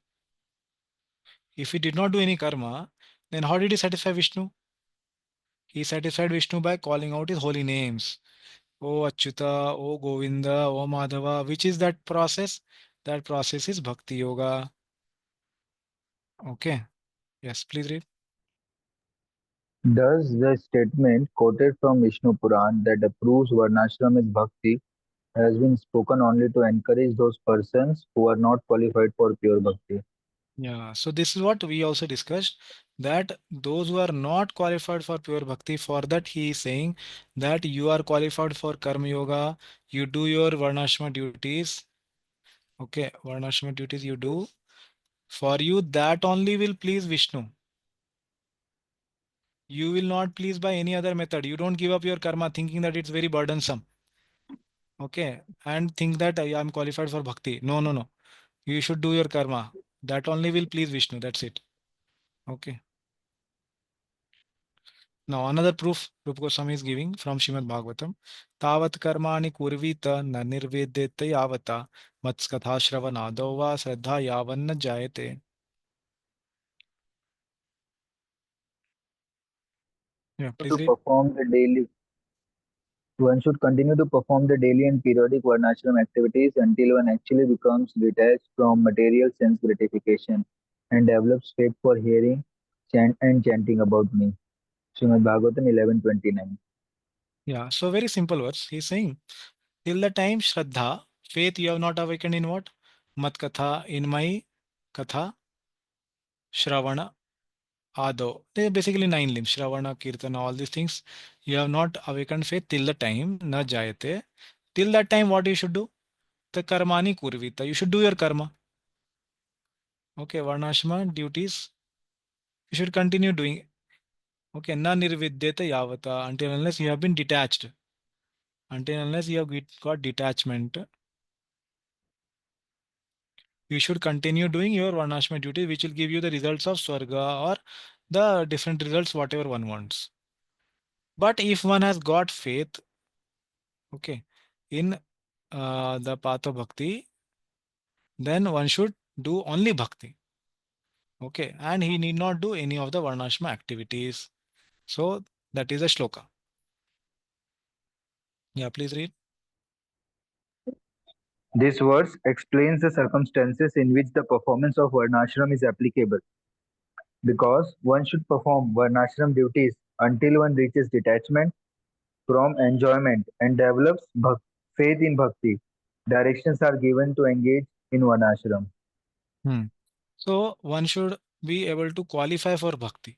If he did not do any karma, then how did he satisfy Vishnu? He satisfied Vishnu by calling out his holy names. O Achyuta, O Govinda, O Madhava. Which is that process? That process is Bhakti Yoga. Okay. Yes, please read. Does the statement quoted from Vishnu Puran that approves Varnashram as bhakti has been spoken only to encourage those persons who are not qualified for pure bhakti? Yeah. So this is what we also discussed, that those who are not qualified for pure bhakti, for that he is saying that you are qualified for karma yoga, you do your varnashma duties. Okay, varnashma duties you do. For you, that only will please Vishnu. You will not please by any other method. You don't give up your karma thinking that it's very burdensome. Okay, and think that I am qualified for bhakti. No, no, no. You should do your karma. That only will please Vishnu. That's it. Okay. Now another proof Rupa Goswami is giving from Srimad Bhagavatam. Tavat karmani kurvita na nirvedete yavata matskatha shravanado va shraddha yavanna jayate. Yeah, please To read. perform the daily One should continue to perform the daily and periodic varnashram activities until one actually becomes detached from material sense gratification and develops faith for hearing chant and chanting about me. Srimad Bhagavatam 11:29. Yeah, so very simple words. He's saying, till the time Shraddha, faith you have not awakened in what? Mat Katha, in my Katha, Shravana, Ado. They are basically nine limbs. Shravana, Kirtana, all these things. You have not awakened faith till the time, na jayate. Till that time, what you should do? The karmani kurvita. You should do your karma. Okay, Varnashma duties. You should continue doing. Okay, na nirvidyate yavata. Until unless you have been detached. Until unless you have got detachment, you should continue doing your Varnashma duty, which will give you the results of Swarga or the different results, whatever one wants. But if one has got faith, okay, in the path of bhakti, then one should do only bhakti. Okay, and he need not do any of the Varnashma activities. So that is a shloka. Yeah, please read. This verse explains the circumstances in which the performance of varnashram is applicable, because one should perform varnashram duties until one reaches detachment from enjoyment and develops faith in bhakti. Directions are given to engage in varnashram. Hmm. So one should be able to qualify for bhakti.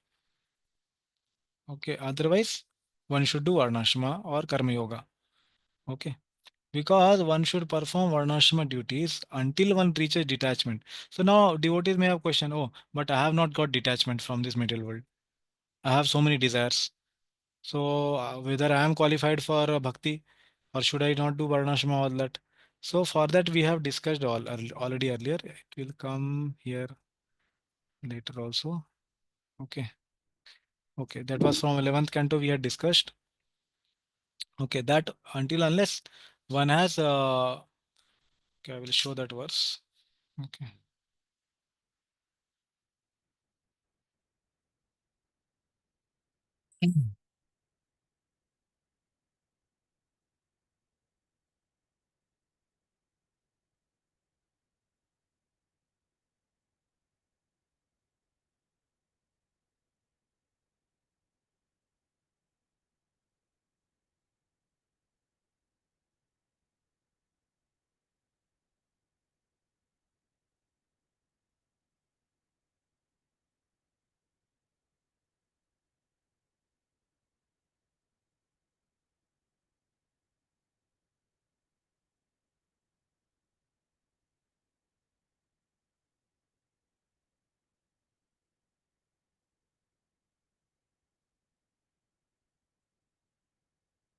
Okay, otherwise one should do Varnashma or Karma Yoga. Okay. Because one should perform varnashma duties until one reaches detachment. So now devotees may have question, oh, but I have not got detachment from this material world. I have so many desires. So whether I am qualified for bhakti or should I not do varnashma, all that. So for that we have discussed already earlier. It will come here later also. Okay. Okay. That was from 11th canto we had discussed. Okay. That until unless one has, okay, I will show that verse. Okay.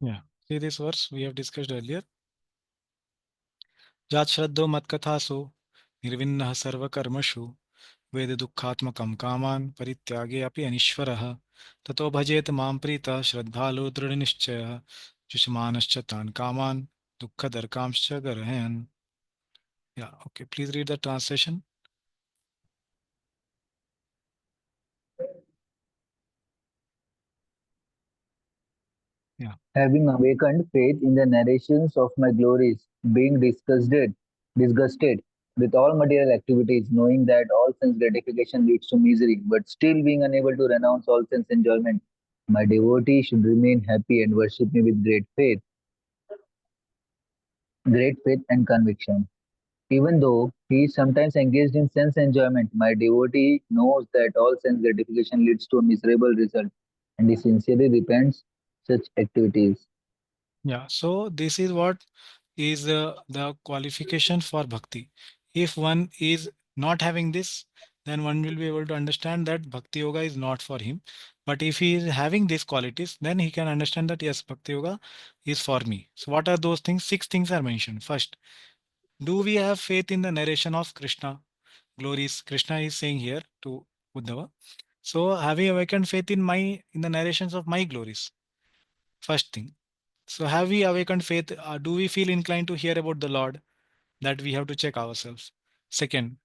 Yeah. See this verse we have discussed earlier. Jat shraddho matkathasu nirvinnah sarvakarmashu ved dukkhatmakam kaman parityage api anishwarah tato bhajet mam prita shraddhalu dridhanishchayah jushmanascha tan kaman dukkhadarkamscha garhayan. Yeah, okay. Please read the translation. Yeah. Having awakened faith in the narrations of my glories, being disgusted with all material activities, knowing that all sense gratification leads to misery, but still being unable to renounce all sense enjoyment, my devotee should remain happy and worship me with great faith and conviction. Even though he is sometimes engaged in sense enjoyment, my devotee knows that all sense gratification leads to a miserable result, and he sincerely repents such activities. Yeah. So this is what is the qualification for bhakti. If one is not having this, then one will be able to understand that bhakti yoga is not for him. But if he is having these qualities, then he can understand that yes, bhakti yoga is for me. So what are those things? Six things are mentioned. First, do we have faith in the narration of Krishna glories? Krishna is saying here to Uddhava. So have we awakened faith in the narrations of my glories? First thing. So have we awakened faith? Do we feel inclined to hear about the Lord? That we have to check ourselves. Second,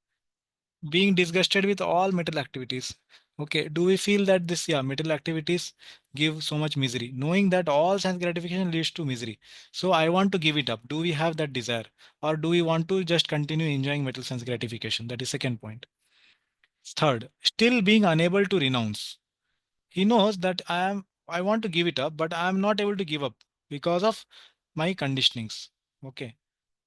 being disgusted with all mental activities. Okay, do we feel that this, yeah, mental activities give so much misery, knowing that all sense gratification leads to misery? So I want to give it up. Do we have that desire, or do we want to just continue enjoying mental sense gratification? That is second point. Third, still being unable to renounce. He knows that I want to give it up, but I am not able to give up because of my conditionings. Okay,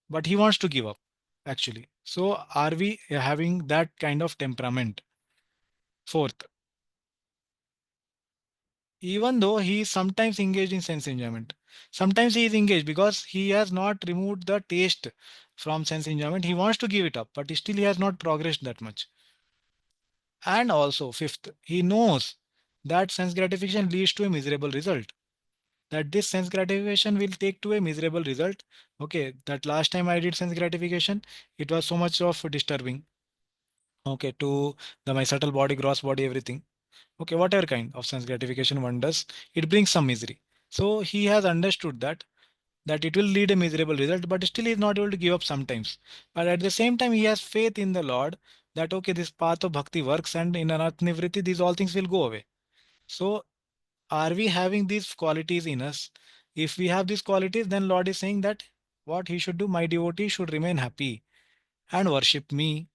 but he wants to give up actually. So are we having that kind of temperament? Fourth, even though he is sometimes engaged in sense enjoyment, sometimes he is engaged because he has not removed the taste from sense enjoyment. He wants to give it up, but still he has not progressed that much. And also, fifth, he knows that sense gratification leads to a miserable result. That this sense gratification will take to a miserable result. Okay, that last time I did sense gratification, it was so much of disturbing. Okay, to my subtle body, gross body, everything. Okay, whatever kind of sense gratification one does, it brings some misery. So he has understood that it will lead a miserable result, but still he is not able to give up sometimes. But at the same time, he has faith in the Lord that okay, this path of bhakti works, and in anarth nivritti, these all things will go away. So are we having these qualities in us? If we have these qualities, then Lord is saying that what he should do, my devotee should remain happy and worship me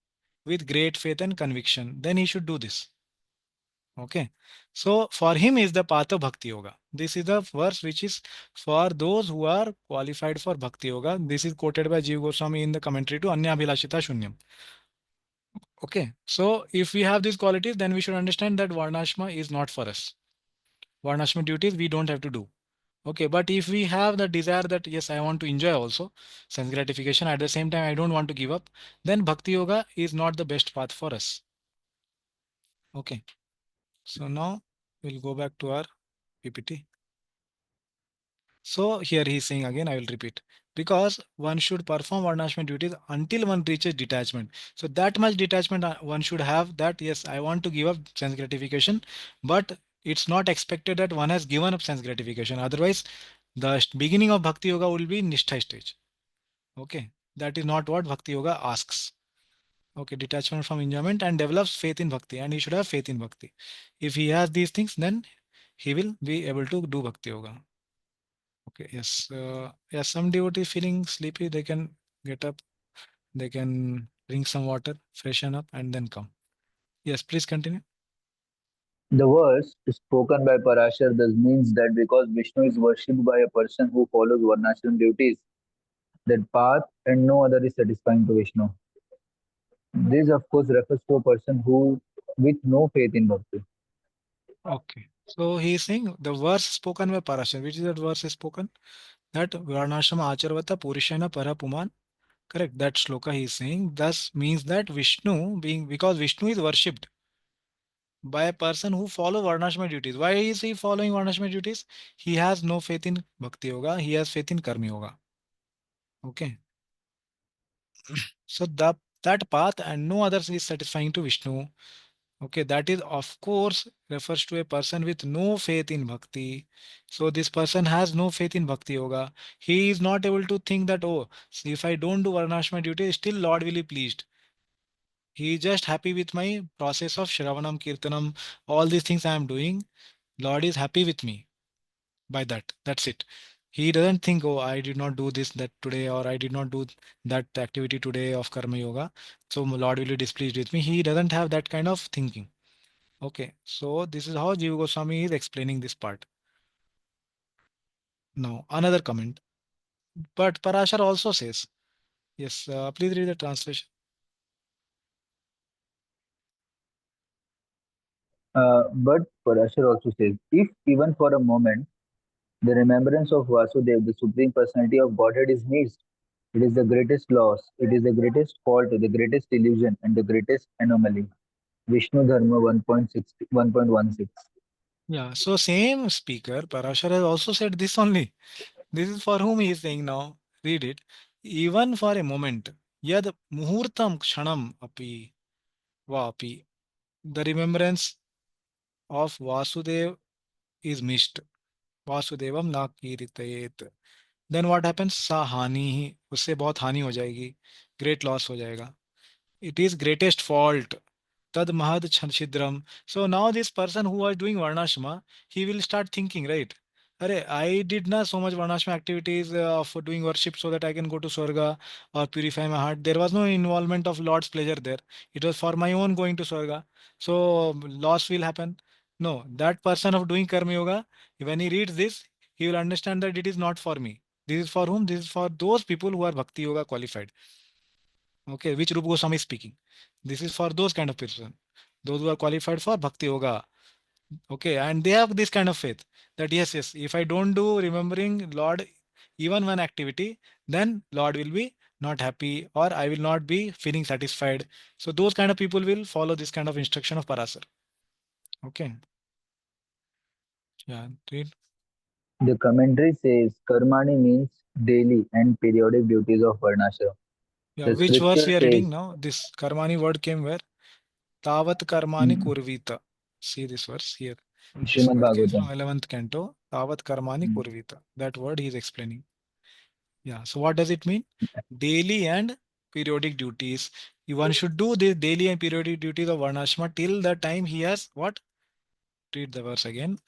with great faith and conviction. Then he should do this. Okay. So for him is the path of Bhakti Yoga. This is the verse which is for those who are qualified for Bhakti Yoga. This is quoted by Jiva Goswami in the commentary to Anya Abhilashita Shunyam. Okay. So if we have these qualities, then we should understand that Varnashma is not for us. Varnashma duties we don't have to do. Okay. But if we have the desire that yes, I want to enjoy also sense gratification, at the same time I don't want to give up, then Bhakti Yoga is not the best path for us. Okay. So now we'll go back to our PPT. So here he is saying again, I will repeat, because one should perform varnashma duties until one reaches detachment. So that much detachment one should have that yes, I want to give up sense gratification, but it's not expected that one has given up sense gratification. Otherwise, the beginning of bhakti yoga will be nishtha stage. Okay, that is not what bhakti yoga asks. Okay, detachment from enjoyment and develops faith in bhakti, and he should have faith in bhakti. If he has these things, then he will be able to do bhakti yoga. Okay, yes. Yeah, some devotee feeling sleepy, they can get up, they can drink some water, freshen up, and then come. Yes, please continue. The verse spoken by Parashar thus means that because Vishnu is worshipped by a person who follows Varnashram duties, that path and no other is satisfying to Vishnu. This, of course, refers to a person who with no faith in bhakti. Okay. So he is saying the verse spoken by Parashar, which is that verse is spoken? That Varnashrama Acharvata Purishena Parapuman. Correct. That shloka he is saying thus means that Vishnu being because Vishnu is worshipped by a person who follow Varnashma duties. Why is he following Varnashma duties? He has no faith in Bhakti Yoga, he has faith in Karma Yoga. Okay. So that path and no others is satisfying to Vishnu. Okay, that is of course refers to a person with no faith in bhakti. So this person has no faith in bhakti yoga. He is not able to think that oh, see, if I don't do varnashma duty, still Lord will be pleased. He is just happy with my process of Shravanam, Kirtanam, all these things I am doing. Lord is happy with me by that. That's it. He doesn't think, oh, I did not do this that today, or I did not do that activity today of karma yoga. So Lord will be displeased with me. He doesn't have that kind of thinking. Okay, so this is how Jiva Goswami is explaining this part. Now, another comment. But Parashar also says, yes, please read the translation. But Parashar also says, if even for a moment the remembrance of Vasudeva, the Supreme Personality of Godhead, is missed, it is the greatest loss, it is the greatest fault, the greatest illusion, and the greatest anomaly. Vishnu Dharma 1.16. Yeah, so same speaker, Parashar has also said this only. This is for whom he is saying now. Read it. Even for a moment, yad muhurtam kshanam api va api. The remembrance of Vasudev is missed. Vasudevam na kiritayet. Then what happens? Sa हानि ही, उससे बहुत हानि हो जाएगी, great loss हो जाएगा. It is greatest fault. Tad mahad chidram. So now this person who was doing varnashma, he will start thinking, right? Arey, I did not so much varnashma activities for doing worship so that I can go to Swarga or purify my heart. There was no involvement of Lord's pleasure there. It was for my own going to Swarga. So loss will happen. No, that person of doing karma yoga, when he reads this, he will understand that it is not for me. This is for whom? This is for those people who are bhakti yoga qualified. Okay, which Rupa Goswami is speaking. This is for those kind of person, those who are qualified for Bhakti Yoga. Okay, and they have this kind of faith that yes, yes, if I don't do remembering Lord even one activity, then Lord will be not happy or I will not be feeling satisfied. So those kind of people will follow this kind of instruction of Parasar. Okay, yeah, read. The commentary says karmani means daily and periodic duties of varnashram. Yeah, The which verse scripture we are reading says, now? This Karmani word came where? Tavat Karmani mm, Kurvita. See this verse here. This Srimad word came from Bhagavatam. 11th canto, Tavat Karmani Mm. Kurvita. That word he is explaining. Yeah. So what does it mean? Daily and periodic duties. One should do the daily and periodic duties of Varnashma till the time he has what? Read the verse again.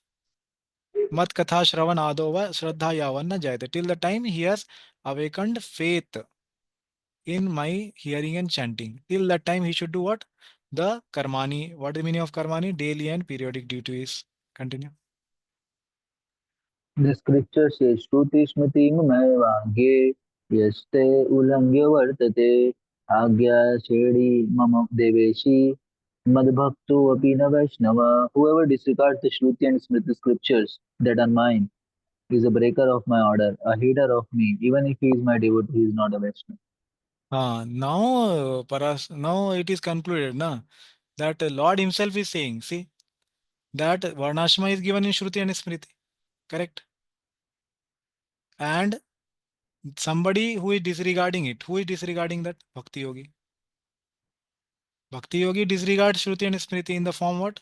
Mat Katha Shravan Adova Shraddha Yavan Jayate. Till the time he has awakened faith in my hearing and chanting. Till that time he should do what? The Karmani. What is the meaning of Karmani? Daily and periodic duties. Continue. The scripture says, Shruti Smriti Mame Yaste Ulangya Vartate Agya Shedi Mama Deveshi Madbhakto Apina Vaishnava. Whoever disregards the Shruti and Smriti scriptures that are mine is a breaker of my order, a hater of me. Even if he is my devotee, he is not a Vaishnava. Now it is concluded na, that Lord himself is saying, see, that Varnashma is given in Shruti and Smriti. Correct? And somebody who is disregarding it, who is disregarding that? Bhakti Yogi. Bhakti Yogi disregards Shruti and Smriti in the form what?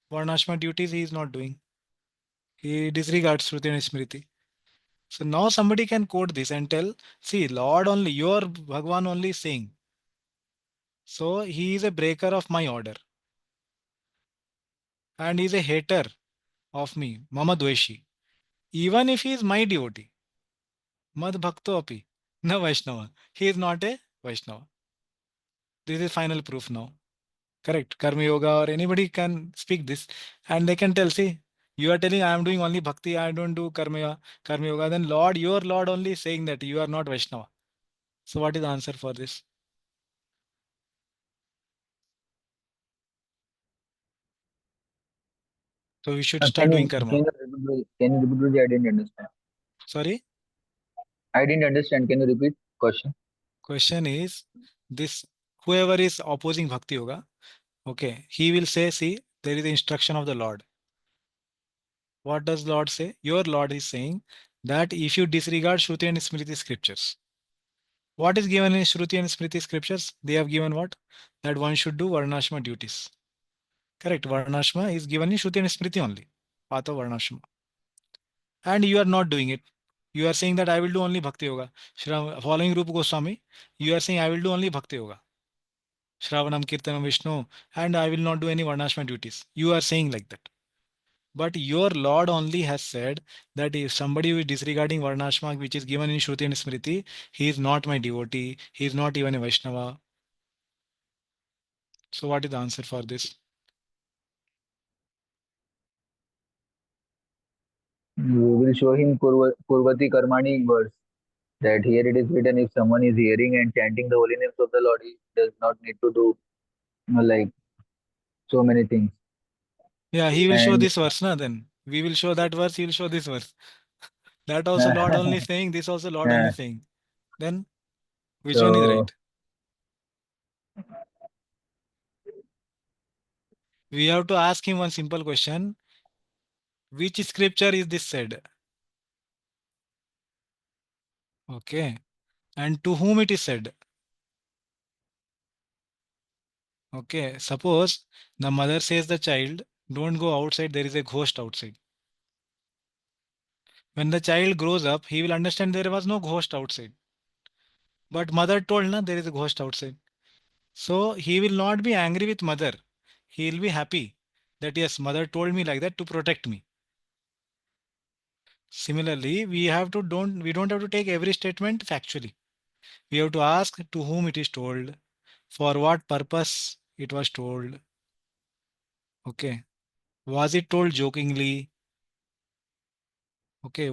Varnashma duties he is not doing. He disregards Shruti and Smriti. So now somebody can quote this and tell, see, Lord only, your Bhagwan only is saying. So he is a breaker of my order. And he is a hater of me, Mama Dveshi. Even if he is my devotee, Mad Bhakto api, na Vaishnava. He is not a Vaishnava. This is final proof now. Correct. Karma Yoga or anybody can speak this and they can tell, see, you are telling I am doing only bhakti, I don't do karma yoga. Then Lord, your Lord only is saying that you are not Vaishnava. So what is the answer for this? So we should start doing karma. Can you repeat? I didn't understand. Sorry. I didn't understand. Can you repeat question? Question is this: whoever is opposing bhakti yoga, okay, he will say, see, there is the instruction of the Lord. What does Lord say? Your Lord is saying that if you disregard Shruti and Smriti scriptures, what is given in Shruti and Smriti scriptures? They have given what? That one should do Varnashma duties. Correct. Varnashma is given in Shruti and Smriti only. Path of Varnashma. And you are not doing it. You are saying that I will do only Bhakti Yoga. Following Rupa Goswami, you are saying I will do only Bhakti Yoga. Shravanam, Kirtanam, Vishnu, and I will not do any Varnashma duties. You are saying like that. But your Lord only has said that if somebody who is disregarding Varnashma, which is given in Shruti and Smriti, he is not my devotee, he is not even a Vaishnava. So, what is the answer for this? We will show him Kurvati Karmani verse. That here it is written, if someone is hearing and chanting the holy names of the Lord, he does not need to do like so many things. Yeah, he will show And this verse, na, then. We will show that verse, he will show this verse. That also Lord only saying, this also Lord only saying. Then, which one is so right? We have to ask him one simple question. Which scripture is this said? Okay. And to whom it is said? Okay. Suppose the mother says the child Don't go outside, there is a ghost outside. When the child grows up, he will understand there was no ghost outside. But mother told, na, there is a ghost outside. So he will not be angry with mother. He will be happy that yes, mother told me like that to protect me. Similarly, we don't have to take every statement factually. We have to ask to whom it is told, for what purpose it was told. Okay. Was it told jokingly? Okay.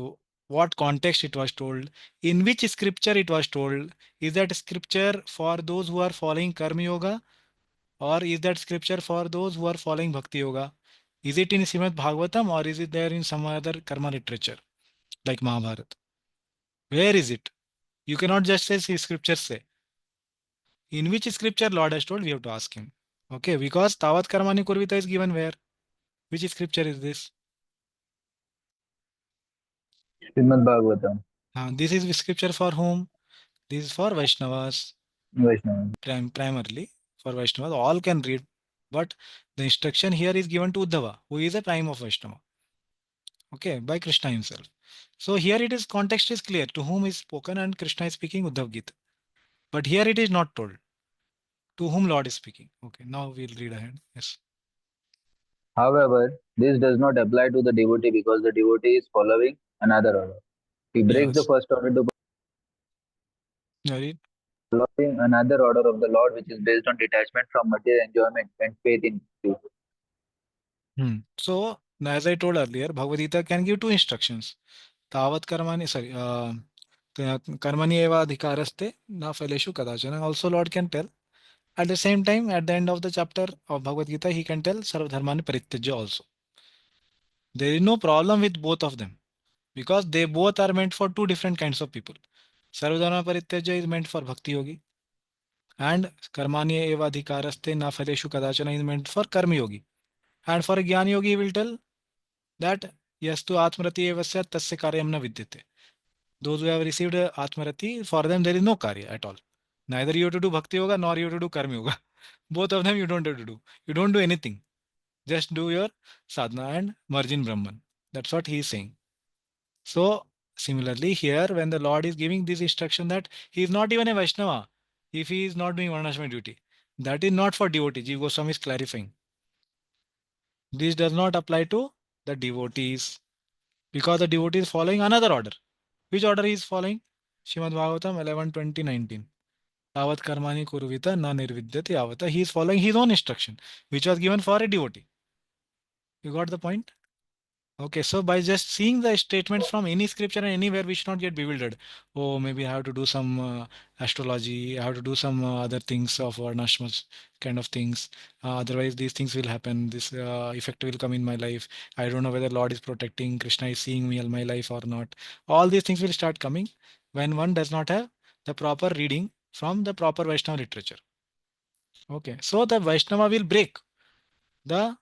What context it was told? In which scripture it was told? Is that scripture for those who are following Karma Yoga? Or is that scripture for those who are following Bhakti Yoga? Is it in Srimad Bhagavatam or is it there in some other karma literature like Mahabharata? Where is it? You cannot just say scriptures say. In which scripture Lord has told, we have to ask him. Okay, because Tavat Karmani Kurvita is given where? Which scripture is this? Srimad Bhagavatam, This is scripture for whom? This is for Vaishnavas, Vaishnava. primarily for Vaishnavas. All can read. But the instruction here is given to Uddhava, who is a prime of Vaishnava. Okay, by Krishna himself. So here it is, context is clear to whom is spoken, and Krishna is speaking Uddhav Gita. But here it is not told to whom Lord is speaking. Okay, now we'll read ahead. Yes. However, this does not apply to the devotee because the devotee is following another order. He breaks the Yes. first order to Yeah, read. following another order of the Lord, which is based on detachment from material enjoyment and faith in truth. So, as I told earlier, Bhagavad Gita can give two instructions. Tavat karmani, sorry, karmani eva adhikaraste na phaleshu kadachana. Also, Lord can tell. At the same time, at the end of the chapter of Bhagavad Gita, he can tell sarva dharmani parityajya also. There is no problem with both of them because they both are meant for two different kinds of people. Sarva dharma parityajya is meant for bhakti yogi, and karmani eva adhikaraste na phaleshu kadachana is meant for karma yogi. And for a jnana yogi, he will tell that yastu atmarati evasya tasya karyam na vidyate. Those who have received atmarati, for them there is no karya at all. Neither you have to do bhakti yoga nor you have to do karma yoga. Both of them you don't have to do. You don't do anything. Just do your sadhana and merge in Brahman. That's what he is saying. So similarly here, when the Lord is giving this instruction that he is not even a Vaishnava if he is not doing Varnashram duty, that is not for devotee. Jiva Goswami is clarifying. This does not apply to the devotees because the devotee is following another order. Which order he is following? Shrimad Bhagavatam 11:20-19. Tavat karmani kurvita na nirvidyate avata. He is following his own instruction, which was given for a devotee. You got the point? Okay, so by just seeing the statements from any scripture and anywhere, we should not get bewildered. Oh, maybe I have to do some astrology, I have to do some other things of Varnashmas kind of things. Otherwise, these things will happen. This effect will come in my life. I don't know whether Lord is protecting, Krishna is seeing me all my life or not. All these things will start coming when one does not have the proper reading from the proper Vaishnava literature. Okay, so the Vaishnava will break the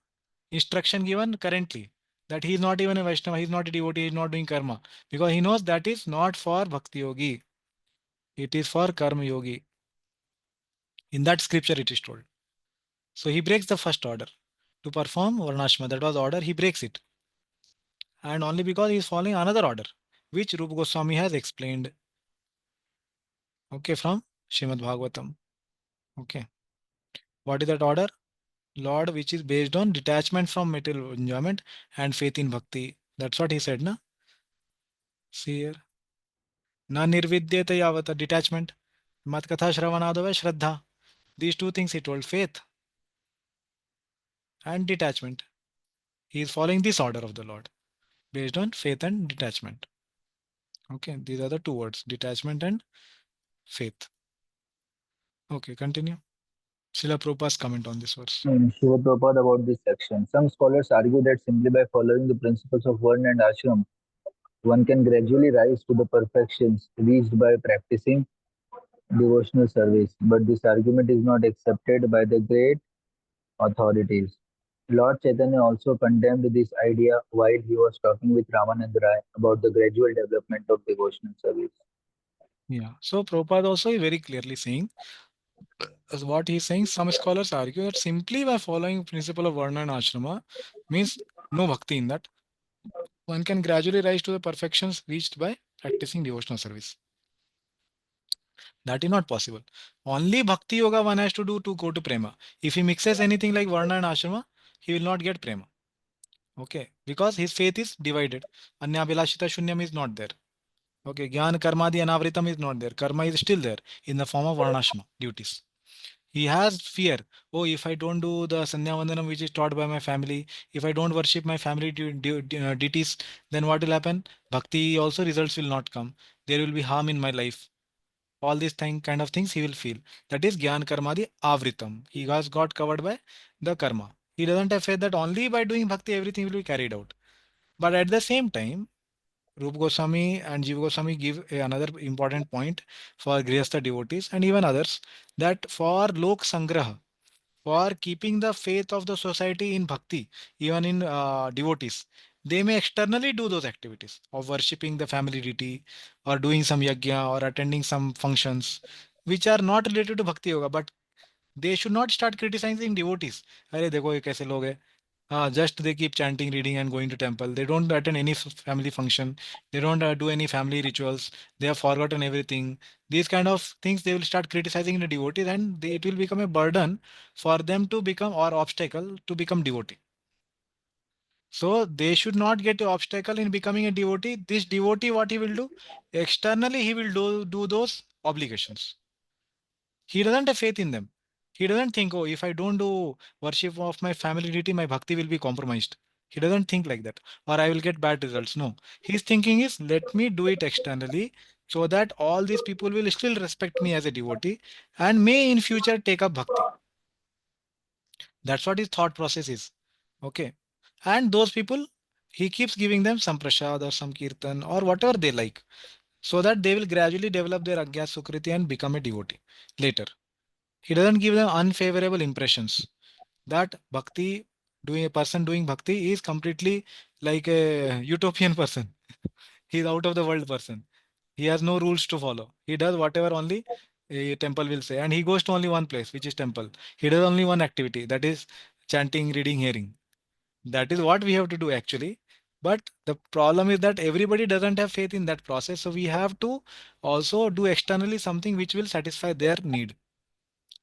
instruction given currently that he is not even a Vaishnava, he is not a devotee, he is not doing karma because he knows that is not for Bhakti Yogi, it is for Karma Yogi. In that scripture, it is told. So he breaks the first order to perform Varnashma. That was order, he breaks it. And only because he is following another order, which Rupa Goswami has explained. Okay, from Shrimad Bhagavatam. Okay. What is that order? Lord, which is based on detachment from material enjoyment and faith in bhakti. That's what he said, na? See here. Na nirvidyate yavata, detachment. Matkatha Shravanadava Shraddha. These two things he told, faith and detachment. He is following this order of the Lord based on faith and detachment. Okay, these are the two words, detachment and faith. Okay, continue. Srila Prabhupada's comment on this verse. Shiva Prabhupada about this section. Some scholars argue that simply by following the principles of Varna and Ashram, one can gradually rise to the perfections reached by practicing devotional service. But this argument is not accepted by the great authorities. Lord Chaitanya also condemned this idea while he was talking with Ramananda Rai about the gradual development of devotional service. Yeah. So Prabhupada also is very clearly saying As what he's saying, some scholars argue that simply by following principle of Varna and Ashrama means no bhakti in that. One can gradually rise to the perfections reached by practicing devotional service. That is not possible. Only bhakti yoga one has to do to go to prema. If he mixes anything like Varna and Ashrama, he will not get prema. Okay, because his faith is divided. Anyabhilashita shunyam is not there. Okay, Gyan Karmadi Anavritam is not there. Karma is still there in the form of Varnashma duties. He has fear. Oh, if I don't do the Sandhya Vandanam which is taught by my family, if I don't worship my family deities, then what will happen? Bhakti also results will not come. There will be harm in my life. All these kind of things he will feel. That is Gyan Karmadi Avritam. He has got covered by the karma. He doesn't have faith that only by doing bhakti everything will be carried out. But at the same time, Rupa Goswami and Jiva Goswami give another important point for Grihastha devotees and even others, that for Lok Sangraha, for keeping the faith of the society in bhakti, even in devotees, they may externally do those activities of worshipping the family deity or doing some yajna or attending some functions which are not related to bhakti yoga, but they should not start criticizing devotees. अरे देखो ये कैसे लोग हैं. Just they keep chanting, reading, and going to temple. They don't attend any family function. They don't do any family rituals. They have forgotten everything. These kind of things they will start criticizing the devotees, and it will become a burden for them to become or obstacle to become devotee. So they should not get an obstacle in becoming a devotee. This devotee, what he will do? Externally, he will do those obligations. He doesn't have faith in them. He doesn't think, oh, if I don't do worship of my family deity, my bhakti will be compromised. He doesn't think like that, or I will get bad results. No, his thinking is, let me do it externally so that all these people will still respect me as a devotee and may in future take up bhakti. That's what his thought process is. Okay. And those people, he keeps giving them some prasad or some kirtan or whatever they like so that they will gradually develop their Agya Sukriti and become a devotee later. He doesn't give them unfavorable impressions that bhakti, doing a person doing bhakti is completely like a utopian person. He's out of the world person. He has no rules to follow. He does whatever only a temple will say, and he goes to only one place, which is temple. He does only one activity, that is chanting, reading, hearing. That is what we have to do actually. But the problem is that everybody doesn't have faith in that process. So we have to also do externally something which will satisfy their need.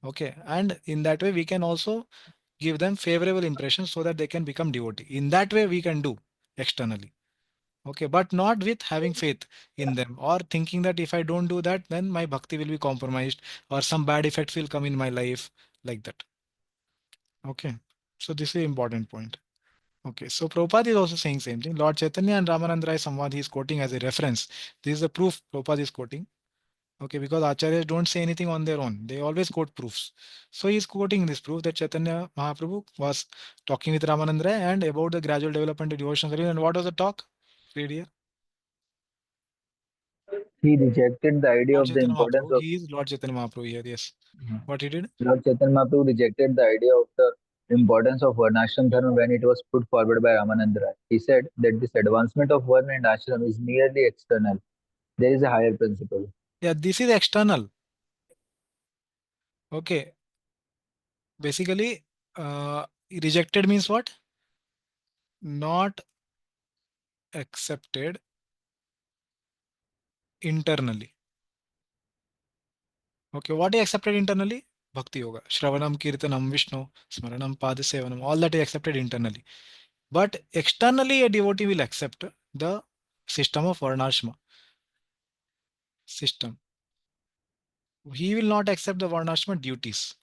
Okay. And in that way, we can also give them favorable impressions so that they can become devotee. In that way, we can do externally. Okay. But not with having faith in them or thinking that if I don't do that, then my bhakti will be compromised or some bad effects will come in my life like that. Okay. So this is important point. Okay, so Prabhupada is also saying same thing. Lord Chaitanya and Ramanand Rai Samvad he is quoting as a reference. This is the proof Prabhupada is quoting. Okay, because acharyas don't say anything on their own. They always quote proofs. So he is quoting this proof that Chaitanya Mahaprabhu was talking with Ramanand Rai and about the gradual development of devotional service. And what was the talk? Read here. He rejected the idea Lord of the Chaitanya importance Mahaprabhu. of He is Lord Chaitanya Mahaprabhu here. Yes. What he did? Lord Chaitanya Mahaprabhu rejected the idea of the importance of Varnashram Dharma when it was put forward by Ramananda Rai. He said that this advancement of Varna and Ashram is merely external. There is a higher principle. Yeah, this is external. Okay. Basically, rejected means what? Not accepted internally. Okay, what is accepted internally? Bhakti Yoga. Shravanam, Kirtanam, Vishnu, Smaranam, Padasevanam, all that is accepted internally. But externally, a devotee will accept the system of Varnashma system. He will not accept the Varnashma duties.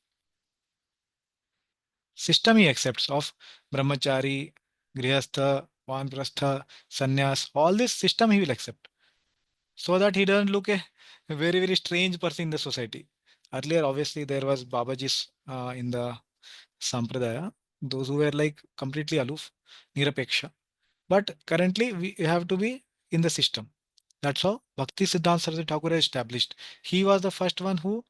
System he accepts of Brahmachari, Grihastha, Vanprastha, Sannyas, all this system he will accept. So that he doesn't look a very, very strange person in the society. Earlier, obviously, there was Babajis in the Sampradaya, those who were like completely aloof, Nirapeksha. But currently, we have to be in the system. That's how Bhakti Siddhanta Saraswati Thakur has established. He was the first one who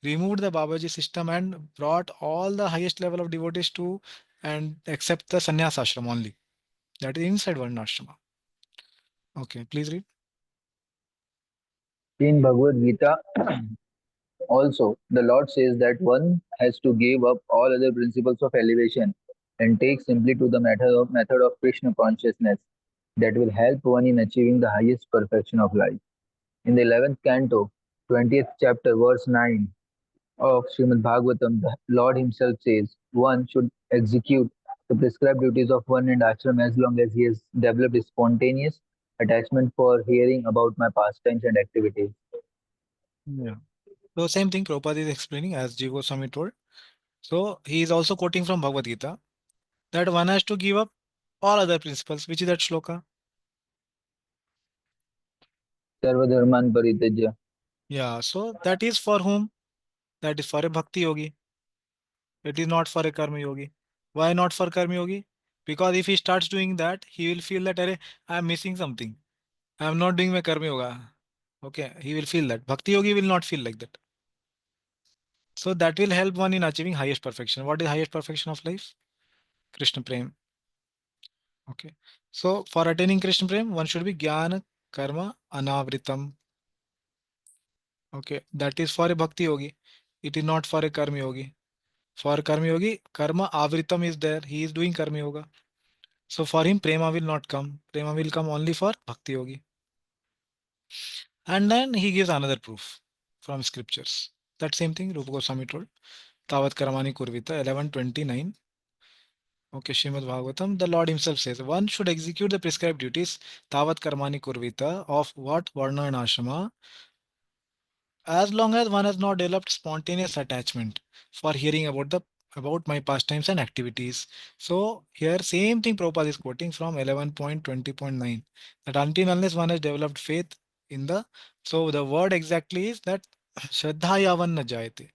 removed the Babaji system and brought all the highest level of devotees to and accept the sannyas ashram only. That is inside Varnashrama. Okay, please read. In Bhagavad Gita, Also, the Lord says that one has to give up all other principles of elevation and take simply to the method of Krishna consciousness that will help one in achieving the highest perfection of life. In the 11th canto, 20th chapter, verse 9 of Srimad Bhagavatam, the Lord Himself says, one should execute the prescribed duties of one and ashram as long as he has developed a spontaneous attachment for hearing about my pastimes and activities. Yeah. So same thing Prabhupada is explaining as Jiva Goswami told. So he is also quoting from Bhagavad Gita that one has to give up all other principles, which is that shloka. Sarvadharman Parityaja. Yeah. So that is for whom? That is for a bhakti yogi. It is not for a karma yogi. Why not for karma yogi? Because if he starts doing that, he will feel that "Arey, I am missing something. I am not doing my karma yoga." Okay, he will feel that. Bhakti yogi will not feel like that. So that will help one in achieving highest perfection. What is highest perfection of life? Krishna Prem. Okay. So for attaining Krishna Prem, one should be Jnana Karma Anavritam. Okay. That is for a Bhakti Yogi. It is not for a Karma Yogi. For Karma Yogi, Karma Avritam is there. He is doing Karma Yoga. So for him, Prema will not come. Prema will come only for Bhakti Yogi. And then he gives another proof from scriptures. That same thing Rupa Goswami told. Tavat Karamani Kurvita 11:29. Okay, Srimad Bhagavatam, the Lord Himself says, one should execute the prescribed duties, Tavat Karmani Kurvita, of what Varna and Ashrama, as long as one has not developed spontaneous attachment for hearing about my pastimes and activities. So here same thing Prabhupada is quoting from 11.20.9 that until unless one has developed faith in the so the word exactly is that Shraddha Yavan na jayate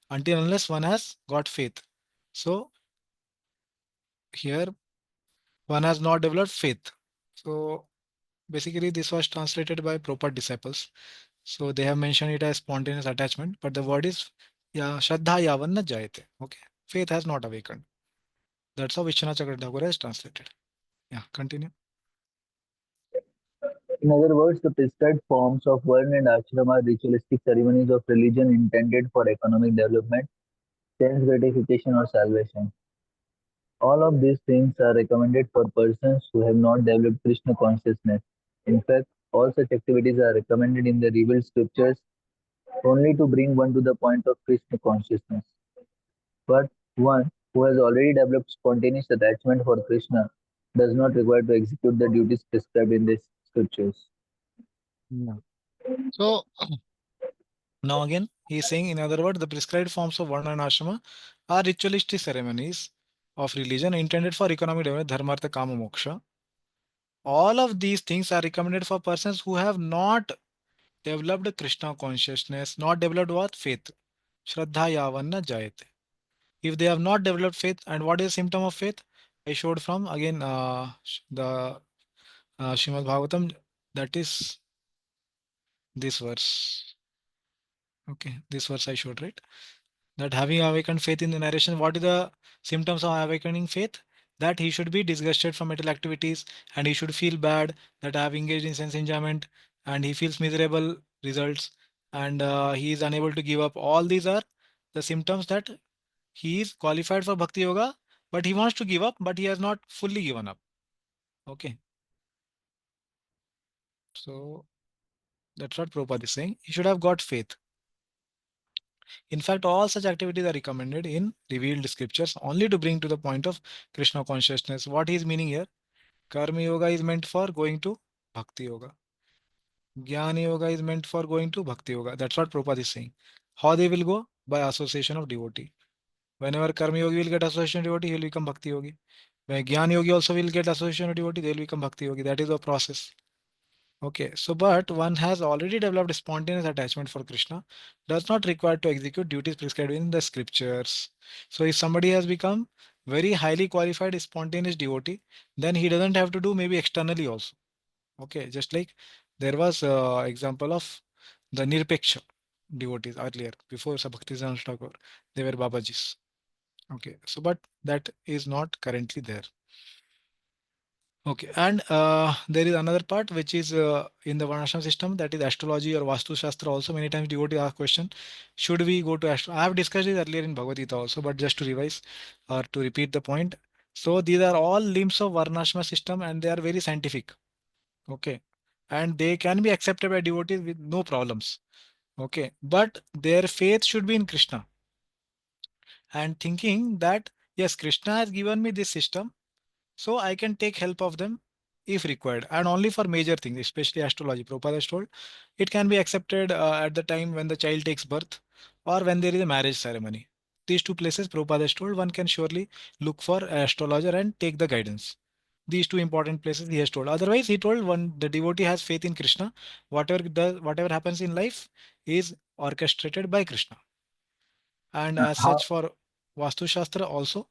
until unless one has got faith. So here one has not developed faith. So basically this was translated by proper disciples. So they have mentioned it as spontaneous attachment, but the word is Shraddha Yavan na jayate. Okay. Faith has not awakened. That's how Vishwanath Chakravarti is translated. Yeah, continue. In other words, the prescribed forms of Varna and ashram are ritualistic ceremonies of religion intended for economic development, sense gratification, or salvation. All of these things are recommended for persons who have not developed Krishna consciousness. In fact, all such activities are recommended in the revealed scriptures only to bring one to the point of Krishna consciousness. But one who has already developed spontaneous attachment for Krishna does not require to execute the duties prescribed in these scriptures. Yeah. So now again, he is saying, in other words, the prescribed forms of Varna and Ashrama are ritualistic ceremonies of religion intended for economic development, dharma, artha, kama, moksha. All of these things are recommended for persons who have not developed Krishna consciousness, not developed what? Faith. Shraddha yavanna jayate. If they have not developed faith, and what is the symptom of faith? I showed from again the Srimad Bhagavatam, that is this verse. Okay, this verse I showed, right? That having awakened faith in the narration, what is the symptoms of awakening faith? That he should be disgusted from material activities and he should feel bad that I have engaged in sense enjoyment and he feels miserable results and he is unable to give up. All these are the symptoms that he is qualified for Bhakti Yoga, but he wants to give up, but he has not fully given up. Okay. So that's what Prabhupada is saying. He should have got faith. In fact, all such activities are recommended in revealed scriptures only to bring to the point of Krishna consciousness. What is meaning here? Karma Yoga is meant for going to Bhakti Yoga. Jnana Yoga is meant for going to Bhakti Yoga. That's what Prabhupada is saying. How they will go? By association of devotee. Whenever Karma Yogi will get association of devotee, he will become Bhakti Yogi. When Jnana Yogi also will get association of devotee, they will become Bhakti Yogi. That is the process. Okay, so but one has already developed spontaneous attachment for Krishna, does not require to execute duties prescribed in the scriptures. So if somebody has become very highly qualified spontaneous devotee, then he doesn't have to do maybe externally also. Okay, just like there was example of the Nirpeksha devotees earlier before Bhakti Thakur, they were Babajis. Okay, so but that is not currently there. Okay, and there is another part which is in the Varnashram system, that is astrology or Vastu Shastra. Also, many times devotee ask question, should we go to astro? I have discussed this earlier in Bhagavad Gita also, but just to revise or to repeat the point. So these are all limbs of Varnashram system, and they are very scientific. Okay, and they can be accepted by devotees with no problems. Okay, but their faith should be in Krishna, and thinking that yes, Krishna has given me this system, so I can take help of them if required, and only for major things, especially astrology. Prabhupada has told it can be accepted at the time when the child takes birth or when there is a marriage ceremony. These two places, Prabhupada has told, one can surely look for an astrologer and take the guidance. These two important places he has told. Otherwise, he told one the devotee has faith in Krishna. Whatever happens in life is orchestrated by Krishna. And as How such, for Vastu Shastra also,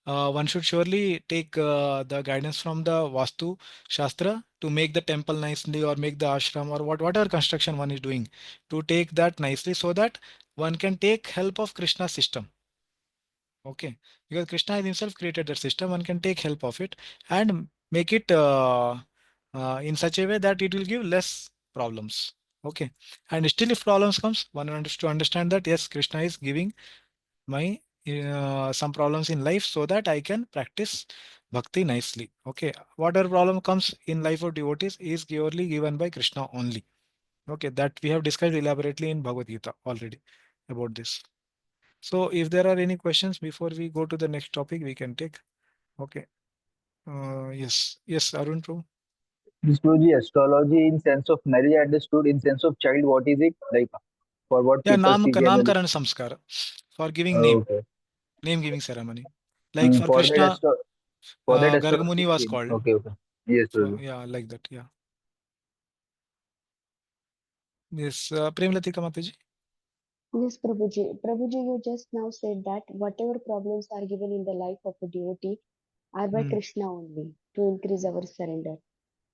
one should surely take the guidance from the Vastu Shastra to make the temple nicely or make the ashram or whatever construction one is doing, to take that nicely so that one can take help of Krishna's system. Okay, because Krishna has himself created that system, one can take help of it and make it in such a way that it will give less problems. Okay, and still if problems comes, one has to understand that yes, Krishna is giving my some problems in life so that I can practice bhakti nicely. Okay, whatever problem comes in life of devotees is purely given by Krishna only. Okay, that we have discussed elaborately in Bhagavad Gita already about this. So if there are any questions before we go to the next topic, we can take. Okay. Yes, Arun Prabhu. Guruji, astrology in sense of marriage understood in sense of child, what is it? Like for what Yeah, people see generally. Namkaran Samskar for giving name, Okay. name giving ceremony. Like for For that Krishna, astrology Gargamuni was came. called. Okay, okay. Yes, For Guruji. yeah, like that. Yeah. Yes, Premlatika Mataji. Yes, Prabhuji. Prabhuji, you just now said that whatever problems are given in the life of a devotee are by Hmm. Krishna only to increase our surrender.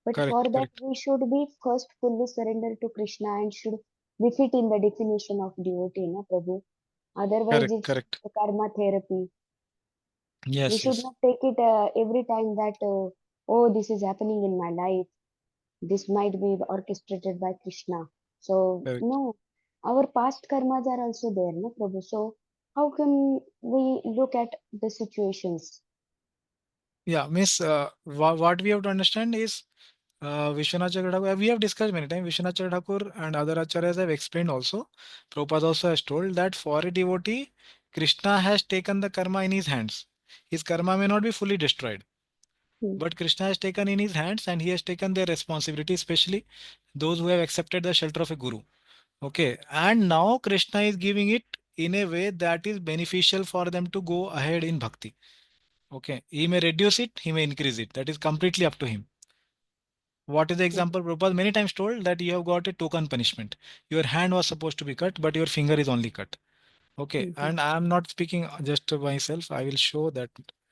But for Correct, that, correct, we should be first fully surrendered to Krishna and should be fit in the definition of devotee, na Prabhu. Otherwise, correct, it's correct. the karma therapy. We Yes, should yes, not take it every time that, oh, this is happening in my life. This might be orchestrated by Krishna. So, correct. no, our past karmas are also there, no, Prabhu. So, how can we look at the situations? Yeah, miss, what we have to understand is Vishwanath Thakur, we have discussed many times. Vishwanath Thakur and other acharyas have explained also. Prabhupada also has told that for a devotee, Krishna has taken the karma in his hands. His karma may not be fully destroyed, Hmm. but Krishna has taken in his hands and he has taken their responsibility, especially those who have accepted the shelter of a guru. Okay, and now Krishna is giving it in a way that is beneficial for them to go ahead in bhakti. Okay, he may reduce it, he may increase it. That is completely up to him. What is the example? Prabhupada many times told that you have got a token punishment. Your hand was supposed to be cut, but your finger is only cut. Okay, Mhm. and I am not speaking just to myself. I will show that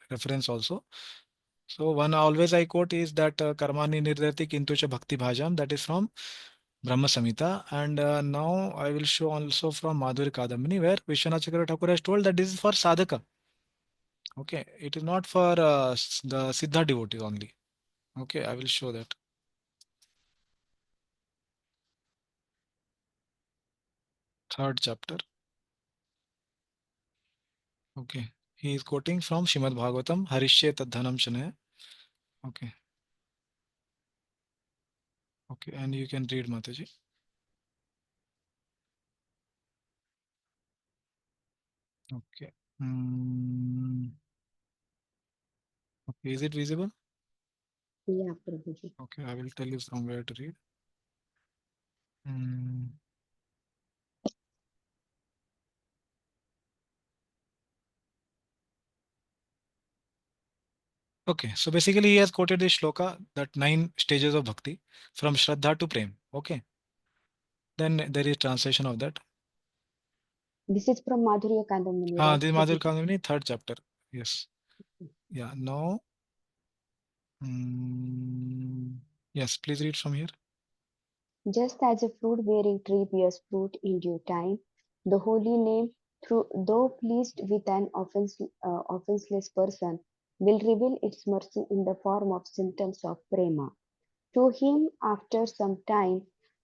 reference also. So one always I quote is that karmani nirdati kintu cha bhakti bhajam. That is from Brahma Samhita. And now I will show also from Madhuri Kadamini, where Vishwanath Chakravarti Thakur has told that this is for sadhaka. Okay, it is not for the Siddha devotees only. Okay, I will show that. Third chapter. Okay, he is quoting from Shrimad Bhagavatam, Harishye Tadhanam Shanaya. Okay, okay, and you can read Mataji. Okay. Mm, okay, is it visible? Yeah, Prabhuji. Okay, I will tell you from where to read. Mm, okay, so basically he has quoted this shloka, that 9 stages of bhakti from Shraddha to Prem. Okay, then there is translation of that. This is from Madhurya Kandamuni, right, This is Madhur Prabhuji? Kandamini, third chapter. Yes. Yeah, now, mm, yes, please read from here. Just as a fruit bearing tree bears fruit in due time, the holy name, though pleased with an offenseless person, will reveal its mercy in the form of symptoms of prema. To him, after some time,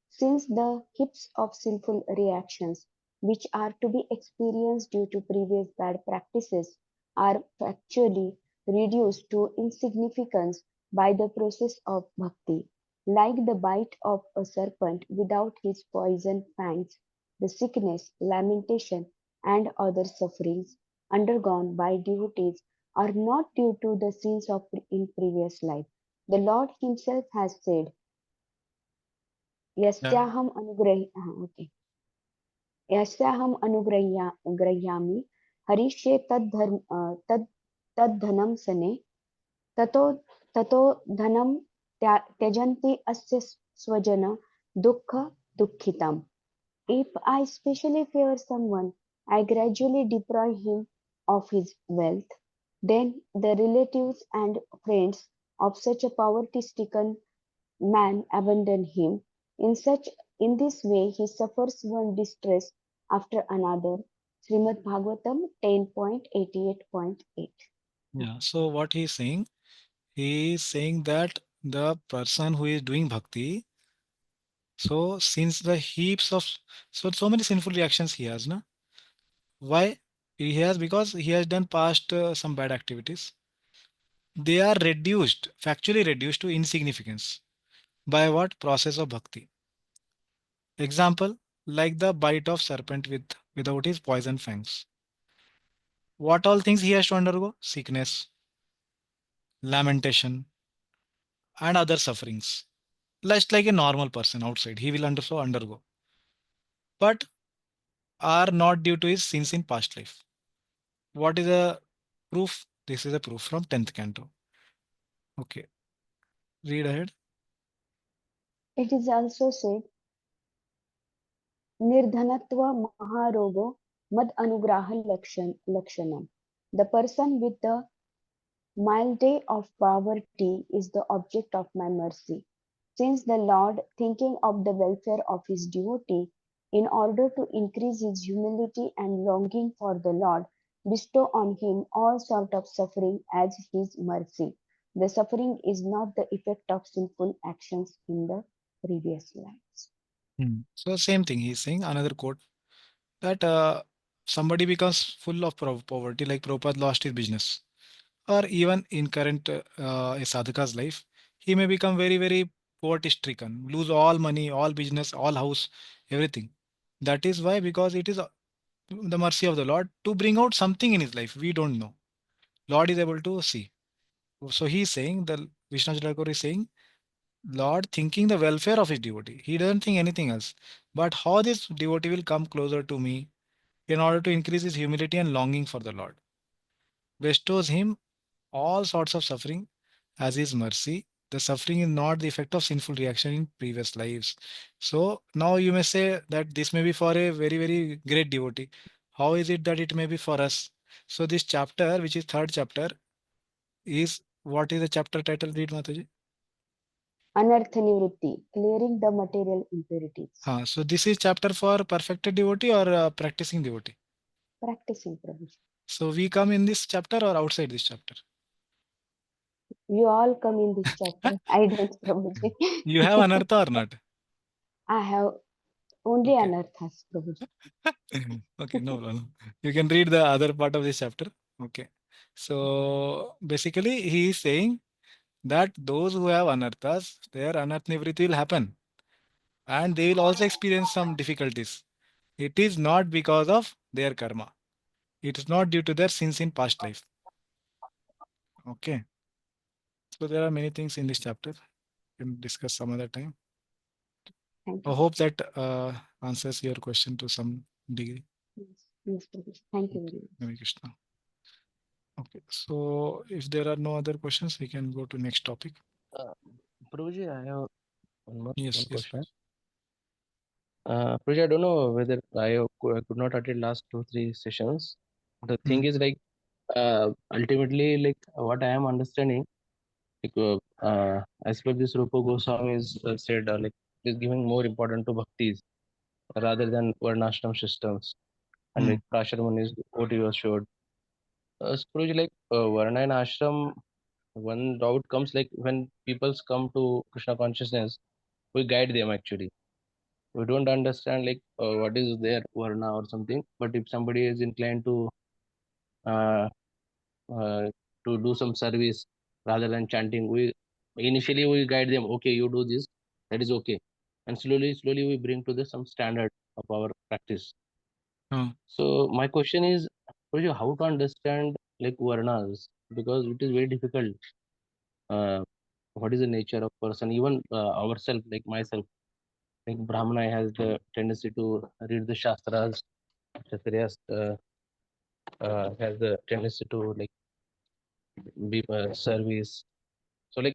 since the heaps of sinful reactions which are to be experienced due to previous bad practices are factually reduced to insignificance by the process of bhakti, like the bite of a serpent without his poison fangs, the sickness, lamentation, and other sufferings undergone by devotees are not due to the sins of in previous life. The Lord Himself has said, Yeah. "Yasyaham okay. Yasyaham अनुग्रह्यामि हरिष्ये तद्धनं सने ततो ततो धनं त्यजन्ति अस्य स्वजन दुःख दुःखितम्." If I specially favor someone, I gradually deprive him of his wealth. Then the relatives and friends of such a poverty-stricken man abandon him. In this way he suffers one distress after another. Srimad Bhagavatam 10.88.8. Yeah. So what he is saying that the person who is doing bhakti, so since the heaps of so many sinful reactions he has, na? Why? He has because he has done past some bad activities. They are reduced, factually reduced to insignificance by what process of bhakti. Example, like the bite of serpent without his poison fangs. What all things he has to undergo? Sickness, lamentation, and other sufferings. Just like a normal person outside, he will also undergo, but are not due to his sins in past life. What is a proof? This is a proof from 10th canto. Okay, read ahead. It is also said, Nirdhanatva Maharogo Mad Anugraha Lakshanam. The person with the milde of poverty is the object of my mercy. Since the Lord, thinking of the welfare of his devotee, in order to increase his humility and longing for the Lord, bestow on him all sort of suffering as his mercy. The suffering is not the effect of sinful actions in the previous lives. So same thing. He's saying another quote that somebody becomes full of poverty, like Prabhupada lost his business, or even in current a sadhaka's life, he may become very very poverty stricken, lose all money, all business, all house, everything. That is why, because it is the mercy of the Lord to bring out something in his life. We don't know. Lord is able to see. So he is saying, the Vishnu Thakur is saying, Lord thinking the welfare of his devotee. He doesn't think anything else. But how this devotee will come closer to me in order to increase his humility and longing for the Lord. Bestows him all sorts of suffering as his mercy. The suffering is not the effect of sinful reaction in previous lives. So now you may say that this may be for a very, very great devotee. How is it that it may be for us? So this chapter, which is third chapter, is what is the chapter title? Read Mataji. Anartha Nivritti, clearing the material impurities. So this is chapter for perfected devotee or practicing devotee. Practicing Prabhuji. So we come in this chapter or outside this chapter. You all come in this chapter. I don't, Prabhuji. You have anartha or not? I have only Okay. anarthas, Prabhuji. Okay, no problem. You can read the other part of this chapter. Okay. So basically, he is saying that those who have anarthas, their anarth nivritti will happen and they will also experience some difficulties. It is not because of their karma. It is not due to their sins in past life. Okay. So there are many things in this chapter. We can discuss some other time. Thank I you. hope that answers your question to some degree. Yes, yes, Prabhuji. Thank you Okay. very much. Hare Krishna. Okay. So if there are no other questions, we can go to next topic. Uh, Prabhuji, I have one Yes, yes. question. Prabhuji, I don't know whether I could not attend last 2 3 sessions. The Hmm. thing is like ultimately like what I am understanding like as per this Rupa Goswami is said like is giving more important to bhaktis rather than varnashram systems and Hmm. like Prasharaman is what you showed. Scrooge, like Varna and Ashram, one doubt comes like when peoples come to Krishna consciousness, we guide them actually. We don't understand like what is their Varna or something, but if somebody is inclined uh, uh, to do some service rather than chanting, we initially we guide them. Okay, you do this, that is okay, and slowly we bring to the some standard of our practice. Uh, So my question is, Prabhuji, how to understand like varnas, because it is very difficult. Uh, what is the nature of person? Even ourselves, like myself, like Brahmana has the tendency to read the Shastras. Kshatriyas has the tendency to like be service. So like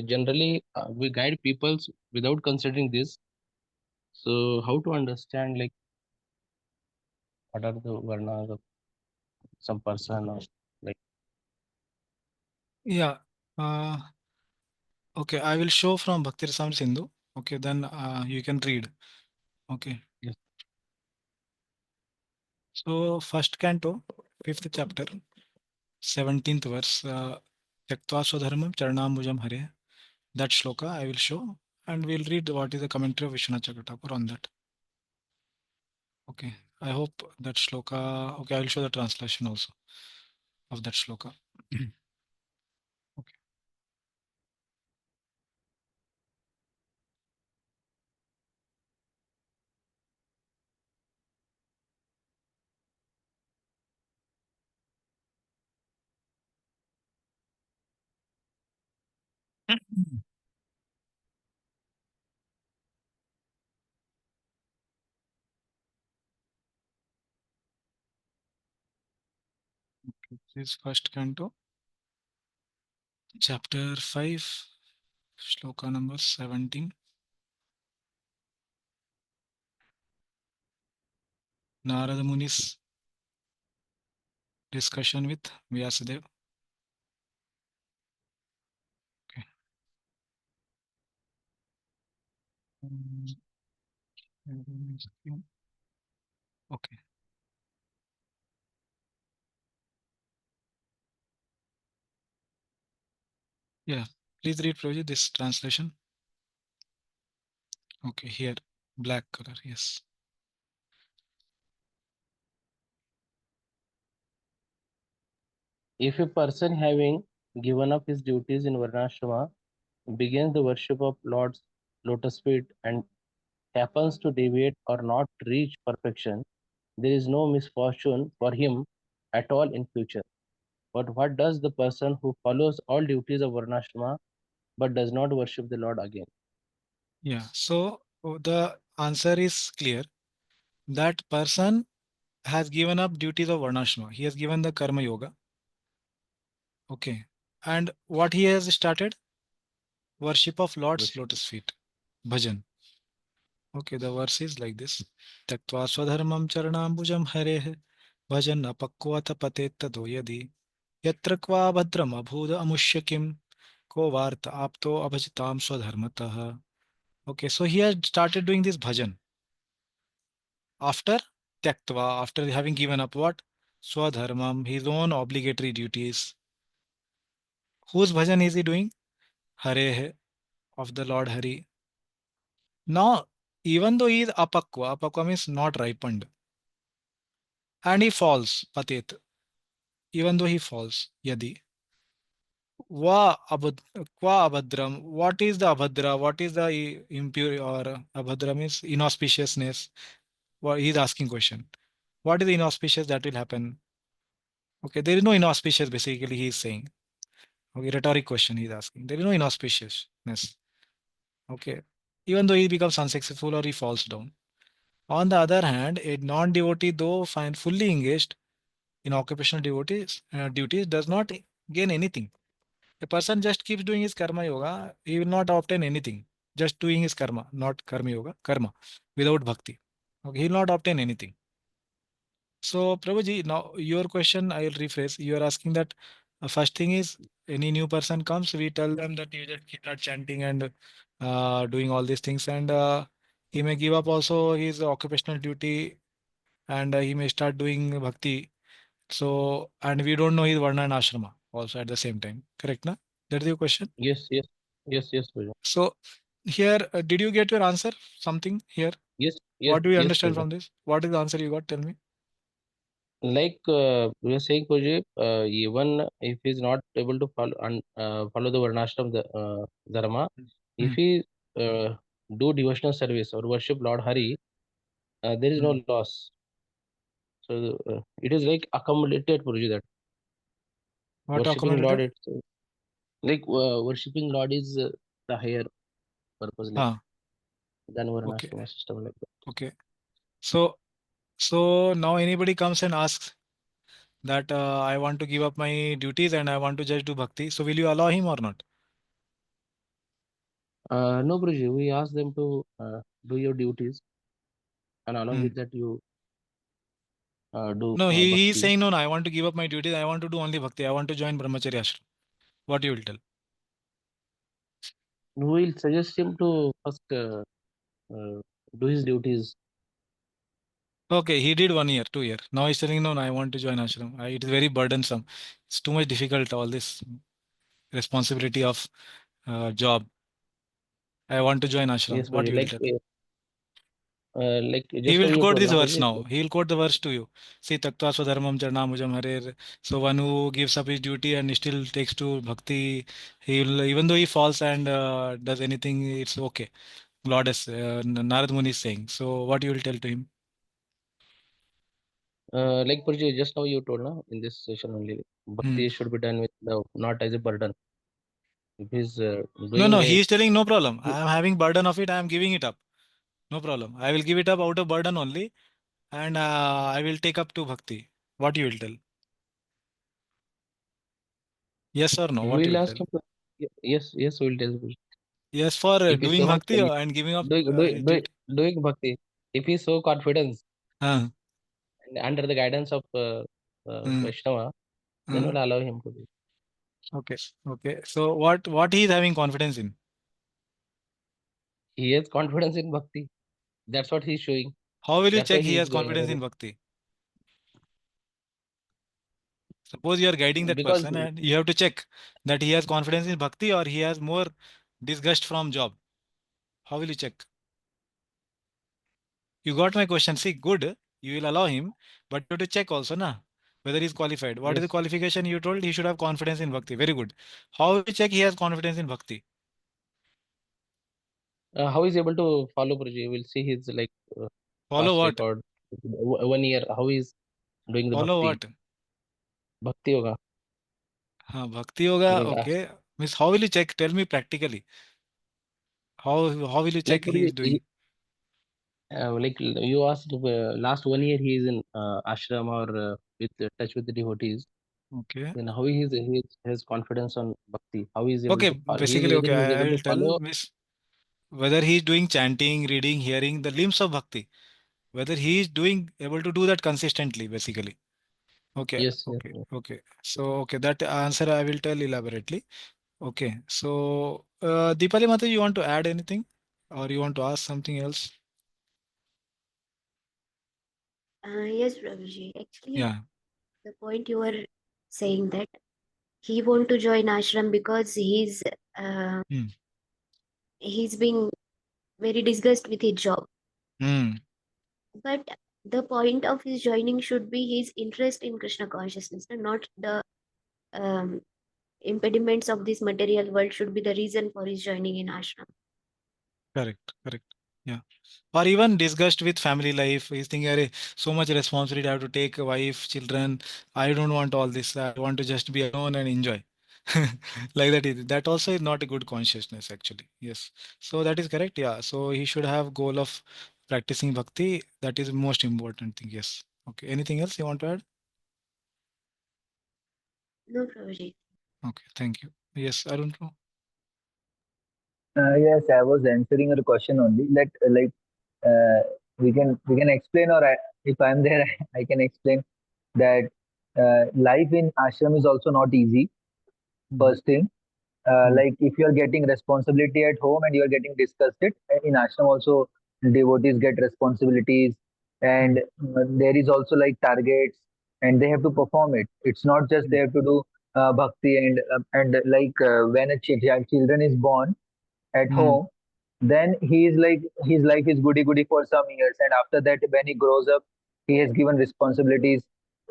generally we guide peoples without considering this. So how to understand like what are the varnas of some person or like yeah. Uh, okay, I will show from Bhakti Rasamrita Sindhu. Okay, then you can read. Okay. yes. So first canto, fifth chapter, 17th verse. Tyaktva swadharmam charnambujam hare. That shloka I will show, and we'll read what is the commentary of Vishwanath Chakravarti on that. Okay. I hope that shloka. Okay, I will show the translation also of that shloka. Okay. This is first canto, chapter 5, shloka number 17. Narada Muni's discussion with Vyasadeva. Okay. Okay. Yeah. Please read, Prabhuji, this translation. Okay, here. Black color. Yes. If a person having given up his duties in Varnashrama begins the worship of Lord's lotus feet and happens to deviate or not reach perfection, there is no misfortune for him at all in future. But what does the person who follows all duties of Varnashrama but does not worship the Lord again? Yeah. So the answer is clear. That person has given up duties of Varnashrama. He has given the Karma Yoga. Okay. And what he has started? Worship of Lord's Worship. lotus feet. Bhajan. Okay, the verse is like this. Taktva swadharmam charanambujam hareh bhajan apakvata patet tado yadi yatra kva bhadram abhuda amushya kim ko varta apto abhajitam swadharmatah. Okay, so he has started doing this bhajan after tyaktva, after having given up what? Swadharmam, his own obligatory duties. Whose bhajan is he doing? Hareh, of the Lord Hari. Now, even though he is apakwa means not ripened, and he falls, patet, even though he falls, yadi. Va qua abhadram. What is the abhadra? What is the impure or abhadra means inauspiciousness? What he's asking question. What is the inauspicious that will happen? Okay, there is no inauspicious basically he is saying. Okay, rhetoric question he's asking. There is no inauspiciousness. Okay. Even though he becomes unsuccessful or he falls down. On the other hand, a non-devotee, though find fully engaged in occupational duties, does not gain anything. A person just keeps doing his karma yoga, he will not obtain anything. Just doing his karma, not karma yoga, karma, without bhakti. Okay, he will not obtain anything. So, Prabhuji, now your question I will rephrase. You are asking that first thing is any new person comes, we tell them that you just start chanting and doing all these things, and he may give up also his occupational duty, and he may start doing bhakti So, and we don't know his Varna and Ashrama also at the same time. Correct, na? That's your question. Yes, yes, yes, yes, Praja. So, here, did you get your answer? Something here? Yes, yes, What do you yes, understand Praja. from this? What is the answer you got? Tell me. Like we are saying, Praja, even if he's not able to follow the Varnashram dharma, if Hmm. he uh, do devotional service or worship Lord Hari, there is Hmm. no loss. So it is like accumulated, Praja, that What worshipping Lord, accommodated? it's like worshipping Lord is the higher purpose, like Ah, than okay, Varnashrama system, like that. okay. So, so now anybody comes and asks that I want to give up my duties and I want to just do bhakti. So, will you allow him or not? No, Praja, we ask them to do your duties, and along Hmm. with that, you do No, he's bhakti. saying no, no. I want to give up my duties. I want to do only bhakti. I want to join brahmacharya ashram. What you will tell? We will suggest him to first uh, do his duties. Okay, he did 1 year, 2 year. Now he's telling no, no. I want to join ashram. It is very burdensome. It's too much difficult. All this responsibility of job. I want to join ashram. Yes, What Praja, you will tell? like He just now will you quote told this na verse Praja. now. He will quote the verse to you. See, taktva swadharmam charnamujam harer. So one who gives up his duty and still takes to bhakti, he will, even though he falls and does anything, it's okay. Lord is, Narad Muni is saying. So what you will tell to him? Like Praja, just now you told na in this session only, Hmm. bhakti should be done with love, not as a burden. If he's No, doing no, a he is telling no problem. I am having burden of it. I am giving it up. No problem. I will give it up out of burden only, and I will take up to bhakti. What you will tell? Yes or no? What you we'll will ask tell? him to, yes, yes, we'll tell Praja. Yes for If he's doing so much bhakti and giving up his duty. doing bhakti, if he's so confident Uh, and under the guidance of uh, Vaishnava, then uh, we'll allow him to do. okay. Okay. So what he is having confidence in? He has confidence in bhakti. That's what he's showing. How will you That's why check he he is has going confidence ahead. in bhakti? Suppose you are guiding that Because person and you have to check that he has confidence in bhakti or he has more disgust from job. How will you check? You got my question. See, good. You will allow him, but you have to check also, na, whether he's qualified. What is the yes, qualification you told? He should have confidence in bhakti. Very good. How will you check he has confidence in bhakti? how he's able to follow Praji. We'll see his like Follow past what? record, 1 year, how he's doing the Follow bhakti. what? Bhakti yoga. Bhakti yoga. We'll ask. Okay. Miss, how will you check? Tell me practically. How will you Like check he is Praji, doing? like you asked, last 1 year he is in ashram or with touch with the devotees. Okay. Then how he has confidence on bhakti. How he is able Okay. to follow. Basically, Whether okay. he is I able to will tell follow. Miss whether he is doing chanting, reading, hearing the limbs of bhakti. Whether he is doing able to do that consistently. Basically. Okay. Yes, yes, Okay. yes. Okay. So okay, that answer I will tell elaborately. Okay. So Deepali Mata, you want to add anything, or you want to ask something else? Yes, Prabhuji. Actually, Yeah. the point you were saying that he want to join ashram because uh, Hmm. he's being very disgusted with his job. Hmm. But the point of his joining should be his interest in Krishna consciousness, and not the um, impediments of this material world should be the reason for his joining in ashram. Correct. Correct. Yeah. Or even disgust with family life. He's thinking, "Arey, so much responsibility. I have to take a wife, children. I don't want all this. I want to just be alone and enjoy." Like that. That also is not a good consciousness, actually. Yes. So that is correct. Yeah. So he should have goal of practicing bhakti. That is most important thing. Yes. Okay. Anything else you want to add? No, Prabhuji. Okay. Thank you. Yes. I don't know. Yes, I was answering your question only. That uh, we can explain, or if I'm there, I can explain that life in ashram is also not easy. Hmm. First thing, Hmm. like if you are getting responsibility at home and you are getting disgusted in ashram, also devotees get responsibilities, Hmm. and there is also like targets. and they have to perform it. It's not just they have to do bhakti and like when a children is born at Hmm. home, then he is like his life is goody goody for some years, and after that when he grows up, he has given responsibilities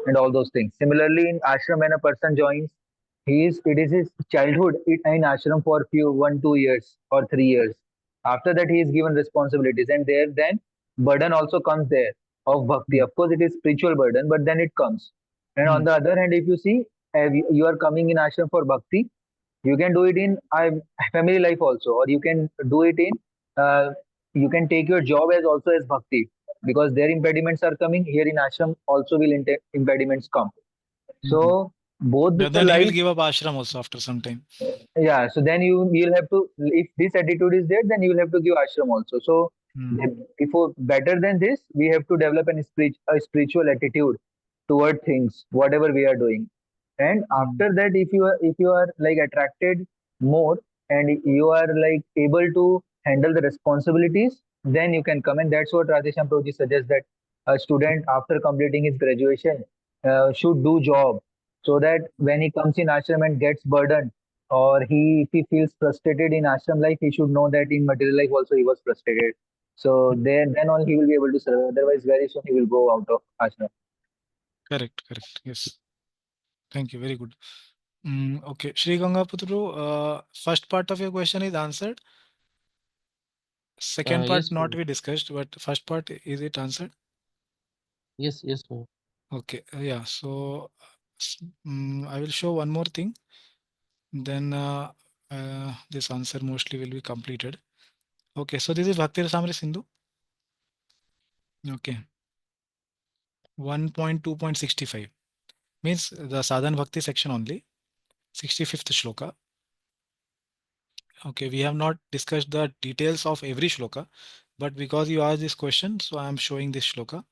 and all those things. Similarly, in ashram, when a person joins, he is it is his childhood in ashram for few 1 2 years or 3 years. After that, he is given responsibilities, and there then burden also comes there of bhakti. Hmm. Of course, it is spiritual burden, but then it comes. And on Hmm. the other hand, if you see, you are coming in ashram for bhakti, you can do it in family life also, or you can do it in uh, you can take your job as also as bhakti, because their impediments are coming here in ashram also will impediments come. So Hmm. both Yeah, the then he life. will give up ashram also after some time. Yeah, so then you'll have to, if this attitude is there, then you will have to give ashram also. So Hmm. before, better than this, we have to develop a spiritual attitude toward things whatever we are doing. And Hmm. after that, if you are like attracted more, and you are like able to handle the responsibilities, then you can come. And that's what Radhesham Prabhuji suggests, that a student after completing his graduation should do job, so that when he comes in ashram and gets burdened, or if he feels frustrated in ashram life, he should know that in material life also he was frustrated. So then only he will be able to survive. Otherwise, very soon he will go out of ashram. Correct, correct. Yes. Thank you. Very good. Okay. Shri Gangaputru, first part of your question is answered. Second part Yes, not Prabhu. we discussed, but first part is it answered? Yes, yes, Prabhu. Okay. Yeah. So I will show one more thing. Then this answer mostly will be completed. Okay. So this is Bhakti Rasamrita Sindhu. Okay. 1.2.65 means the Sadhan Bhakti section only. 65th shloka. Okay, we have not discussed the details of every shloka, but because you asked this question, so I am showing this shloka.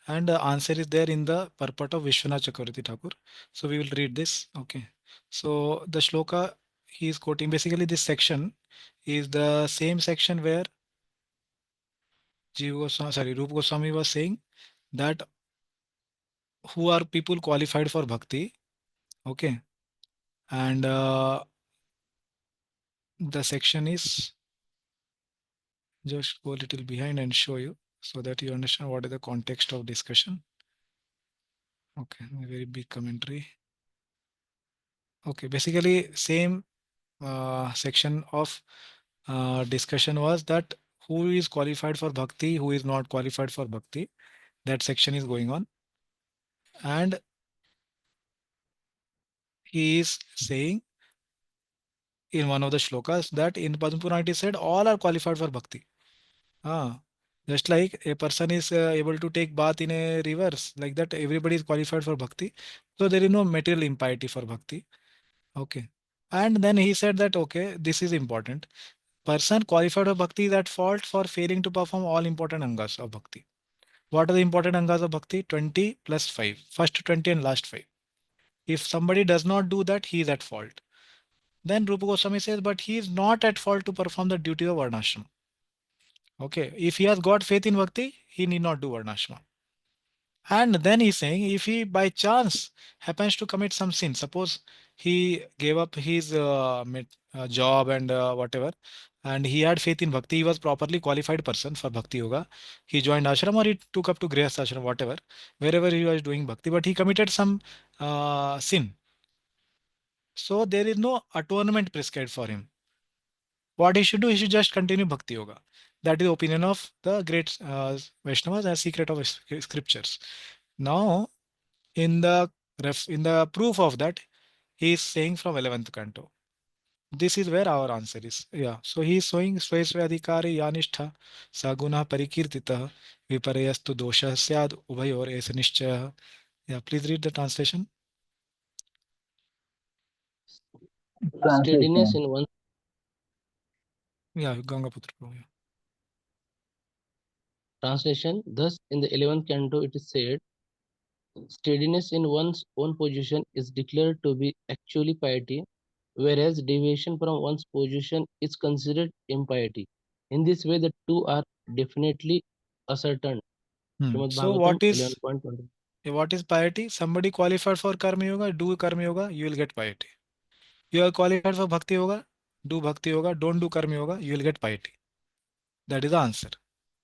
And the answer is there in the purport of Vishwanath Chakravarti Thakur. So we will read this. Okay. So the shloka he is quoting, basically this section is the same section where Rupa Goswami was saying that who are people qualified for bhakti. Okay. And the section is, just go a little behind and show you so that you understand what is the context of discussion. Okay, a very big commentary. Okay, basically same section of discussion was that who is qualified for bhakti, who is not qualified for bhakti. That section is going on, and he is saying in one of the shlokas that in Padma Purana it is said all are qualified for bhakti. Ah, just like a person is able to take bath in a rivers, like that everybody is qualified for bhakti. So there is no material impiety for bhakti. Okay. And then he said that okay, this is important. Person qualified for bhakti is at fault for failing to perform all important angas of bhakti. What are the important angas of bhakti? 20 plus 5. First 20 and last 5. If somebody does not do that, he is at fault. Then Rupa Goswami says, but he is not at fault to perform the duty of Varnashram. Okay. If he has got faith in bhakti, he need not do Varnashram. And then he's saying, if he by chance happens to commit some sin, suppose he gave up his job and whatever, and he had faith in bhakti, he was properly qualified person for bhakti yoga. He joined ashram or he took up to Grihastha ashram, whatever, wherever he was doing bhakti, but he committed some sin. So there is no atonement prescribed for him. What he should do, he should just continue bhakti yoga. That is the opinion of the great Vaishnavas as secret of scriptures. Now, in the proof of that, he is saying from 11th canto. This is where our answer is. Yeah. So he is showing Swesvadhikari Yanistha Saguna Parikirtita Viparayastu Dosha Syad Ubayor Esanishcha. Yeah, please read the translation. Steadiness Translation. in one Yeah, Gangaputra. Yeah. translation. Thus, in the 11th canto, it is said, steadiness in one's own position is declared to be actually piety, whereas deviation from one's position is considered impiety. In this way, the two are definitely ascertained. Srimad So Bhagavatam what is 11.20. What is piety? Somebody qualified for karma yoga, do karma yoga, you will get piety. You are qualified for bhakti yoga, do bhakti yoga, don't do karma yoga, you will get piety. That is the answer.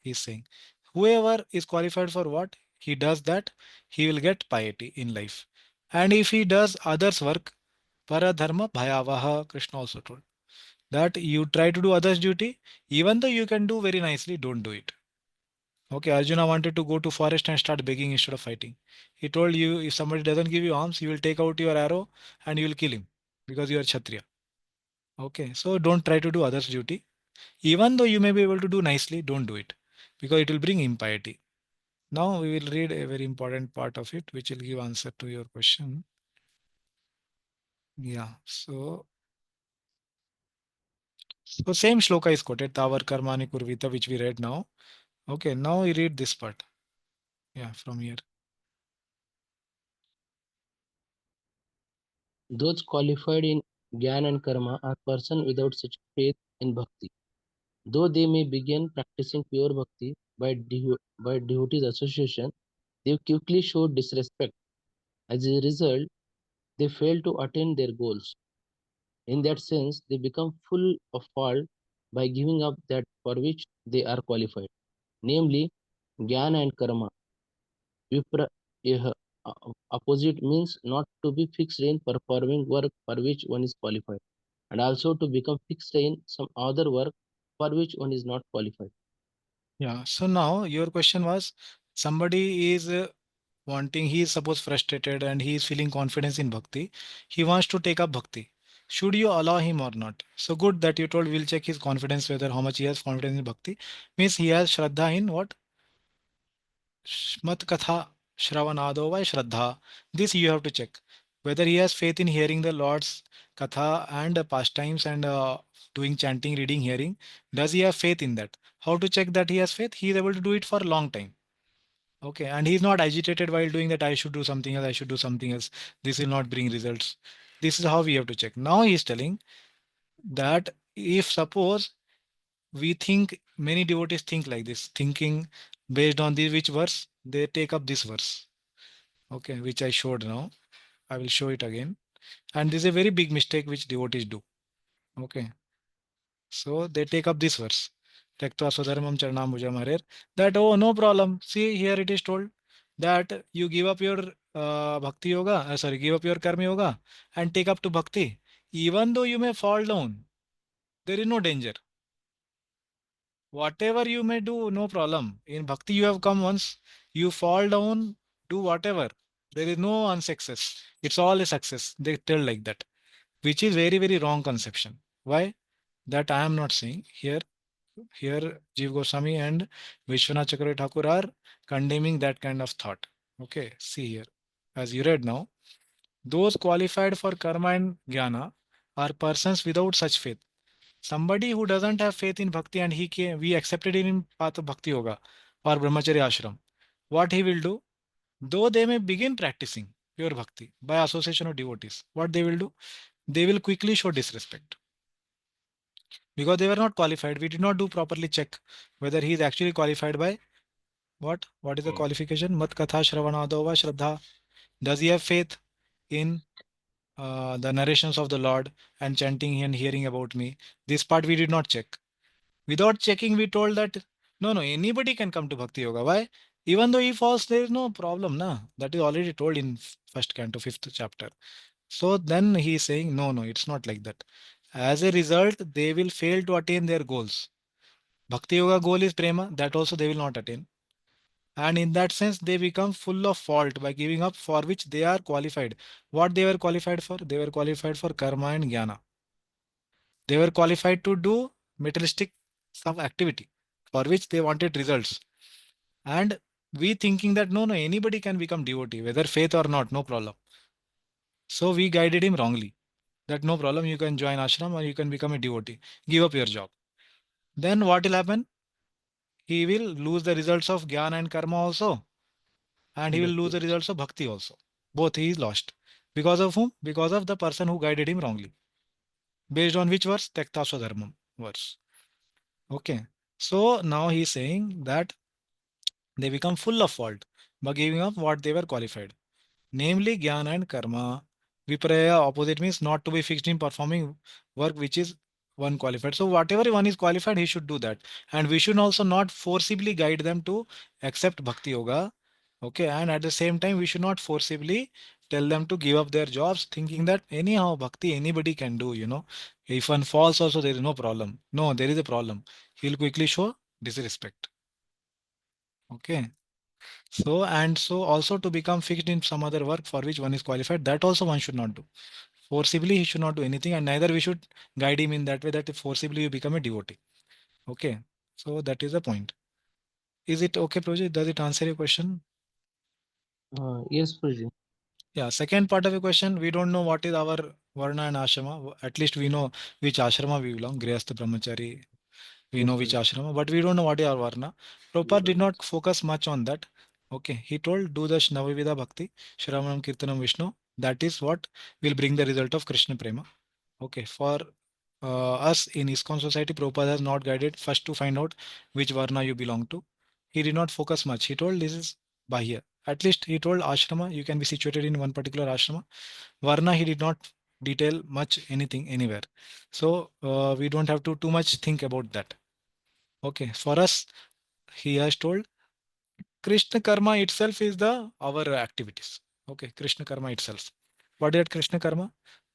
He's saying whoever is qualified for what he does that, he will get piety in life. And if he does others work, paradharma bhayavaha, Krishna also told that you try to do others duty, even though you can do very nicely, don't do it. Okay, Arjuna wanted to go to forest and start begging instead of fighting. He told you, if somebody doesn't give you arms, you will take out your arrow and you will kill him because you are Kshatriya. Okay, so don't try to do others duty. Even though you may be able to do nicely, don't do it because it will bring impiety. Now we will read a very important part of it, which will give answer to your question. Yeah. So same shloka is quoted, Tavar Karmani Kurvita, which we read now. Okay, now we read this part. Yeah, from here. Those qualified in Gyan and Karma are persons without such faith in Bhakti. Though they may begin practicing pure Bhakti by devotees' association, they quickly show disrespect. As a result, they fail to attain their goals. In that sense, they become full of fault by giving up that for which they are qualified, namely Jnana and Karma. Vipra, eh, opposite means not to be fixed in performing work for which one is qualified, and also to become fixed in some other work for which one is not qualified. Yeah. So now your question was somebody is wanting, he is suppose frustrated and he is feeling confidence in bhakti. He wants to take up bhakti. Should you allow him or not? So good that you told we'll check his confidence, whether how much he has confidence in bhakti. Means he has shraddha in what? Mat katha shravanado vai shraddha. This you have to check. Whether he has faith in hearing the Lord's katha and pastimes and doing chanting, reading, hearing. Does he have faith in that? How to check that he has faith? He is able to do it for a long time. Okay, and he's not agitated while doing that. I should do something else. I should do something else. This will not bring results. This is how we have to check. Now he's telling that if suppose we think, many devotees think like this, thinking based on the which verse they take up this verse. Okay, which I showed now. I will show it again. And this is a very big mistake which devotees do. Okay, so they take up this verse. Tektva swadharmam charnambujam harer. That, oh, no problem. See, here it is told that you give up your bhakti yoga, sorry, give up your karma yoga and take up to bhakti. Even though you may fall down, there is no danger. Whatever you may do, no problem. In bhakti, you have come once, you fall down, do whatever. There is no unsuccess. It's all a success. They tell like that, which is very, very wrong conception. Why? That I am not saying here. Here, Jeev Goswami and Vishwanath Chakravarti Thakur are condemning that kind of thought. Okay, see here. As you read now, those qualified for karma and jnana are persons without such faith. Somebody who doesn't have faith in bhakti and he came, we accepted him in path of bhakti yoga or brahmacharya ashram. What he will do, though they may begin practicing pure bhakti by association of devotees, what they will do, they will quickly show disrespect because they were not qualified. We did not do properly check whether he is actually qualified by what? What is the qualification? Mat katha shravanadova shraddha. Does he have faith in the narrations of the Lord and chanting and hearing about me? This part we did not check. Without checking, we told that no, anybody can come to Bhakti Yoga. Why? Even though he falls, there is no problem. Na? That is already told in first canto, fifth chapter. So then he is saying, no, it's not like that. As a result, they will fail to attain their goals. Bhakti Yoga goal is prema, that also they will not attain. And in that sense, they become full of fault by giving up for which they are qualified. What they were qualified for? They were qualified for karma and jnana. They were qualified to do materialistic some activity for which they wanted results. And we thinking that no, anybody can become devotee, whether faith or not, no problem. So we guided him wrongly. That no problem, you can join ashram or you can become a devotee. Give up your job. Then what will happen? He will lose the results of jnana and karma also. And he will That's lose true. the results of bhakti also. Both he is lost. Because of whom? Because of the person who guided him wrongly. Based on which verse? Tekta Swadharmam verse. Okay. So now he is saying that they become full of fault by giving up what they were qualified, namely Gyan and Karma. Vipraya opposite means not to be fixed in performing work which is one qualified. So whatever one is qualified, he should do that. And we should also not forcibly guide them to accept Bhakti Yoga. Okay. And at the same time, we should not forcibly tell them to give up their jobs, thinking that anyhow Bhakti anybody can do, you know. If one falls also, there is no problem. No, there is a problem. He'll quickly show disrespect. Okay. So and so also to become fixed in some other work for which one is qualified, that also one should not do. Forcibly he should not do anything, and neither we should guide him in that way that if forcibly you become a devotee. Okay. So that is the point. Is it okay, Project? Does it answer your question? Yes, Guruji. Yeah. Second part of the question, we don't know what is our varna and ashrama. At least we know which ashrama we belong. Grihastha, brahmachari. We Yes, know which Guruji. ashrama, but we don't know what is our varna. Prabhupada did not focus much on that. Okay, he told do the Navavida Bhakti, Shravanam Kirtanam Vishnu. That is what will bring the result of Krishna Prema. Okay, for us in ISKCON society, Prabhupada has not guided first to find out which varna you belong to. He did not focus much. He told this is Bahya. At least he told ashrama, you can be situated in one particular ashrama. Varna, he did not detail much anything anywhere. So we don't have to too much think about that. Okay, for us, he has told Krishna karma itself is the our activities. Okay, Krishna karma itself. What is that Krishna karma?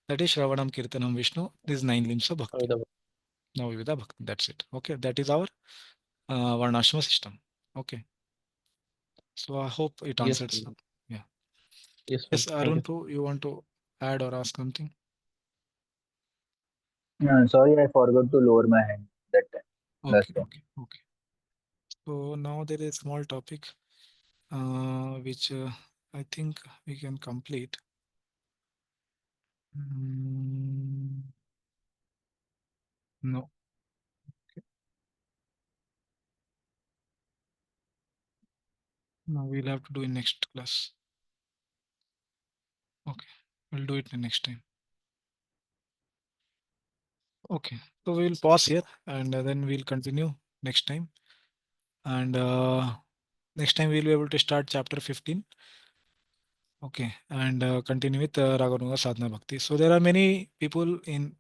That is Shravanam, Kirtanam, Vishnu. These nine limbs of bhakti. Now with the bhakti. That's it. Okay, that is our Varnashma system. Okay, so I hope it Yes, answers. Guruji. Yeah. Yes, Yes, Guruji. Thank Arun, you. you want to add or ask something? Sorry, I forgot to lower my hand that time. Okay, Last time. okay, okay. So now there is a small topic which I think we can complete. Mm, no. No, we'll have to do in next class. Okay, we'll do it the next time. Okay, so we'll pause here and then we'll continue next time. And next time we'll be able to start chapter 15. Okay, and continue with Raganuga Sadhana Bhakti. So there are many people in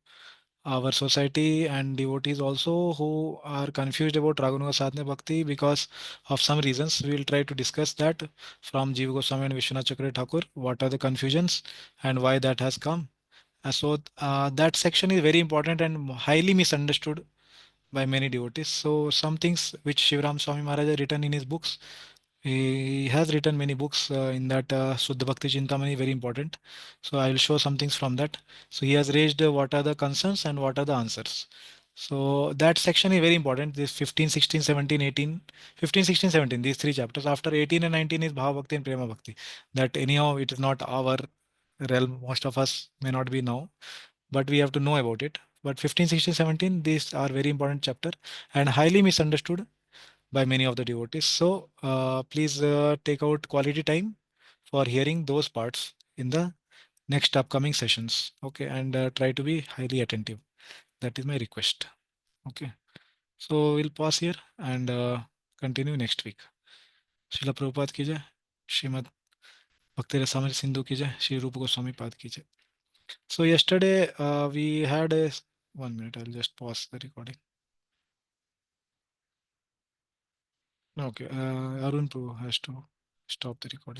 our society and devotees also who are confused about Raganuga Sadhana Bhakti because of some reasons. We will try to discuss that from Jiva Goswami and Vishwanath Chakravarti Thakur. What are the confusions and why that has come? That section is very important and highly misunderstood by many devotees. So some things which Shivram Swami Maharaj has written in his books, he has written many books in that Suddha Bhakti Chintamani, very important. So I will show some things from that. So he has raised what are the concerns and what are the answers. So that section is very important. This 15, 16, 17, 18, 15, 16, 17, these three chapters. After 18 and 19 is Bhava Bhakti and Prema Bhakti. That anyhow, it is not our realm. Most of us may not be now, but we have to know about it. But 15, 16, 17, these are very important chapter and highly misunderstood by many of the devotees. So please take out quality time for hearing those parts in the next upcoming sessions. Okay, and try to be highly attentive. That is my request. Okay, so we'll pause here and continue next week. Srila Prabhupada ki jai, Srimad Bhakti Rasamrita Sindhu ki jai, Sri Rupa Goswami Pad ki jai. So yesterday we had a 1 minute. I'll just pause the recording. Okay, Arun Prabhu has to stop the recording.